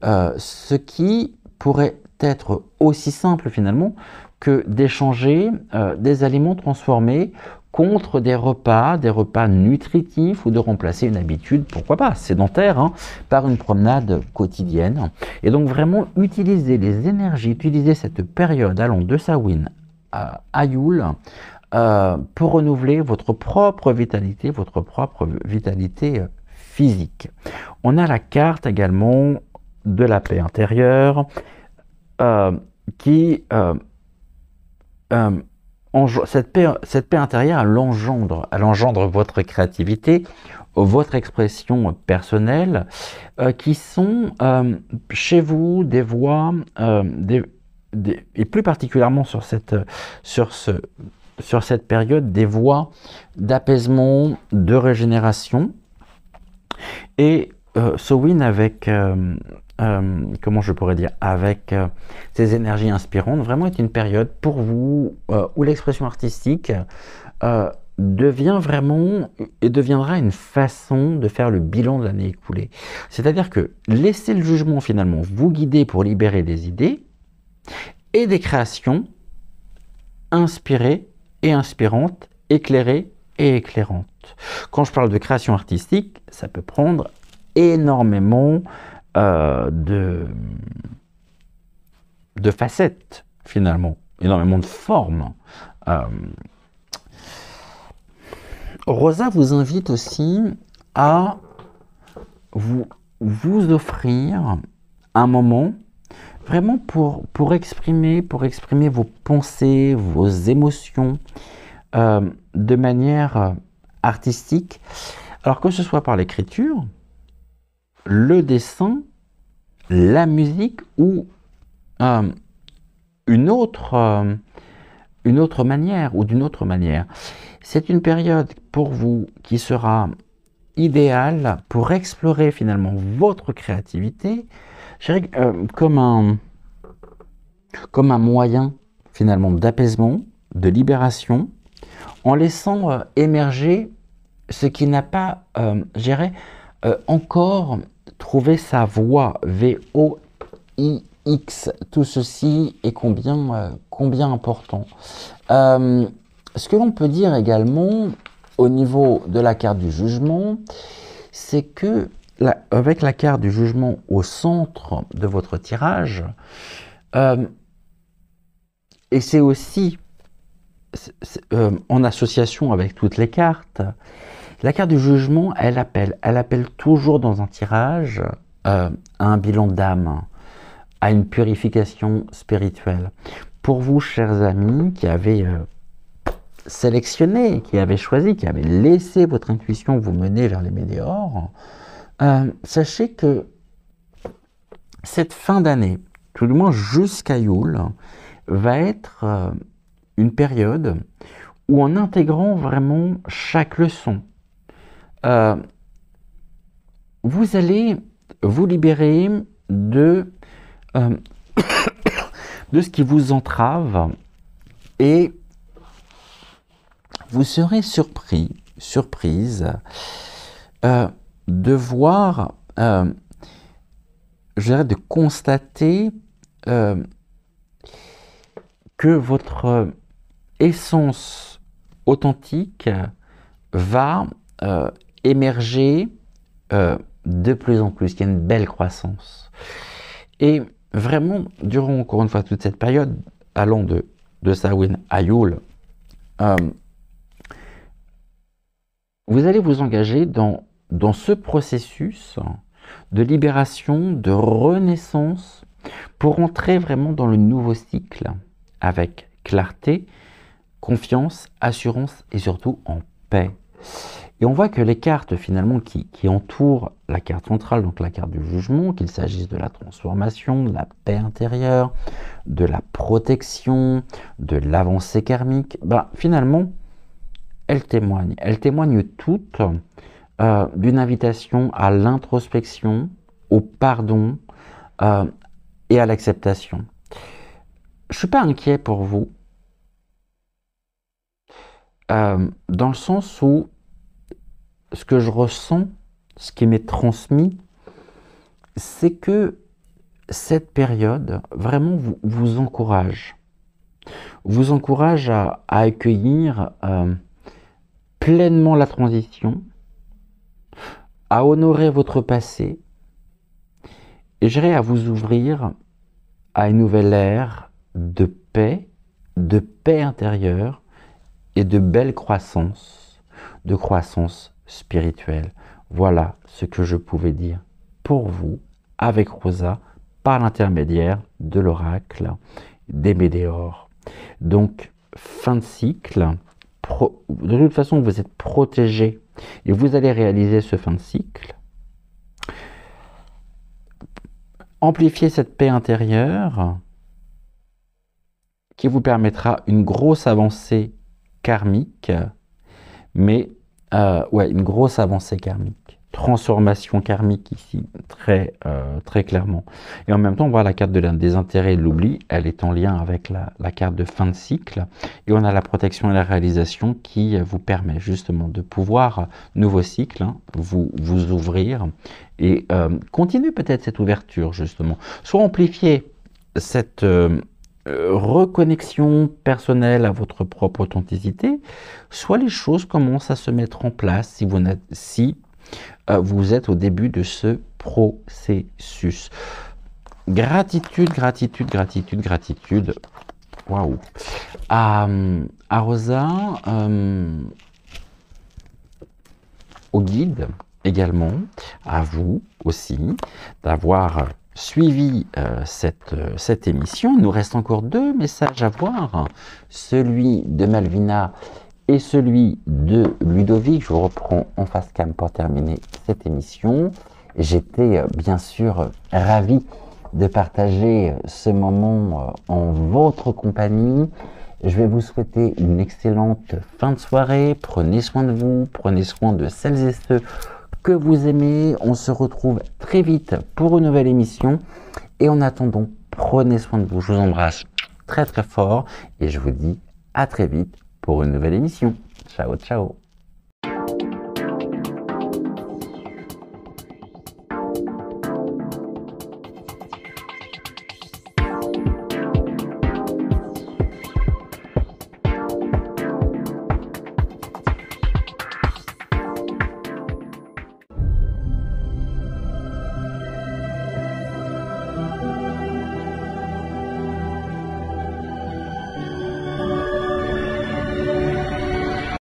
A: Ce qui pourrait être aussi simple finalement que d'échanger des aliments transformés contre des repas nutritifs ou de remplacer une habitude, pourquoi pas, sédentaire, hein, par une promenade quotidienne. Et donc vraiment utiliser les énergies, utiliser cette période allant de Samhain à Ayul pour renouveler votre propre vitalité physique. On a la carte également de la paix intérieure qui cette paix intérieure, elle engendre votre créativité, votre expression personnelle, qui sont chez vous des voies, et plus particulièrement sur cette période, des voies d'apaisement, de régénération. Et Samhain avec comment je pourrais dire, avec ces énergies inspirantes, vraiment est une période pour vous où l'expression artistique deviendra une façon de faire le bilan de l'année écoulée. C'est-à-dire que laissez le jugement finalement vous guider pour libérer des idées et des créations inspirées et inspirantes, éclairées et éclairantes. Quand je parle de création artistique, ça peut prendre énormément de facettes finalement, énormément de formes. Rosa vous invite aussi à vous offrir un moment vraiment pour exprimer vos pensées, vos émotions de manière artistique, alors que ce soit par l'écriture, le dessin, la musique ou d'une autre manière. C'est une période pour vous qui sera idéale pour explorer finalement votre créativité, je dirais, comme un moyen finalement d'apaisement, de libération, en laissant émerger ce qui n'a pas, je dirais, encore trouver sa voie, V-O-I-X. Tout ceci est combien important. Ce que l'on peut dire également au niveau de la carte du jugement, c'est que avec la carte du jugement au centre de votre tirage, et c'est aussi en association avec toutes les cartes, la carte du jugement, elle appelle toujours dans un tirage à un bilan d'âme, à une purification spirituelle. Pour vous, chers amis, qui avez sélectionné, qui avez choisi, qui avez laissé votre intuition vous mener vers les météores, sachez que cette fin d'année, tout du moins jusqu'à Yule, va être une période où en intégrant vraiment chaque leçon, vous allez vous libérer de, euh, de ce qui vous entrave et vous serez surprise de voir, je dirais, de constater que votre essence authentique va émerger de plus en plus, qu'il y a une belle croissance. Et vraiment, durant encore une fois toute cette période, allant de Samhain à Yule, vous allez vous engager dans ce processus de libération, de renaissance, pour entrer vraiment dans le nouveau cycle avec clarté, confiance, assurance et surtout en paix. Et on voit que les cartes finalement qui entourent la carte centrale, donc la carte du jugement, qu'il s'agisse de la transformation, de la paix intérieure, de la protection, de l'avancée karmique, finalement, elles témoignent toutes d'une invitation à l'introspection, au pardon et à l'acceptation. Je ne suis pas inquiet pour vous, dans le sens où ce que je ressens, ce qui m'est transmis, c'est que cette période vraiment vous encourage. Vous encourage à accueillir pleinement la transition, à honorer votre passé, et j'irai à vous ouvrir à une nouvelle ère de paix intérieure et de belle croissance, de croissance spirituelle. Voilà ce que je pouvais dire pour vous avec Rosa par l'intermédiaire de l'oracle des Médéors. Donc, fin de cycle. De toute façon, vous êtes protégé et vous allez réaliser ce fin de cycle. Amplifier cette paix intérieure qui vous permettra une grosse avancée karmique, mais une grosse avancée karmique, transformation karmique ici, très clairement. Et en même temps, on voit la carte des intérêts et de l'oubli, elle est en lien avec la carte de fin de cycle, et on a la protection et la réalisation qui vous permet justement de pouvoir, nouveau cycle, vous ouvrir, et continuer peut-être cette ouverture justement, soit amplifier cette reconnexion personnelle à votre propre authenticité, soit les choses commencent à se mettre en place si vous êtes au début de ce processus. Gratitude, gratitude, gratitude, gratitude. Waouh. À Rosa, au guide également, à vous aussi, d'avoir suivi cette émission. Il nous reste encore 2 messages à voir, celui de Malvina et celui de Ludovic. Je vous reprends en face cam pour terminer cette émission. J'étais bien sûr ravi de partager ce moment en votre compagnie. Je vais vous souhaiter une excellente fin de soirée. Prenez soin de vous, prenez soin de celles et ceux que vous aimez. On se retrouve très vite pour une nouvelle émission. Et en attendant, prenez soin de vous. Je vous embrasse très très fort et je vous dis à très vite pour une nouvelle émission. Ciao, ciao.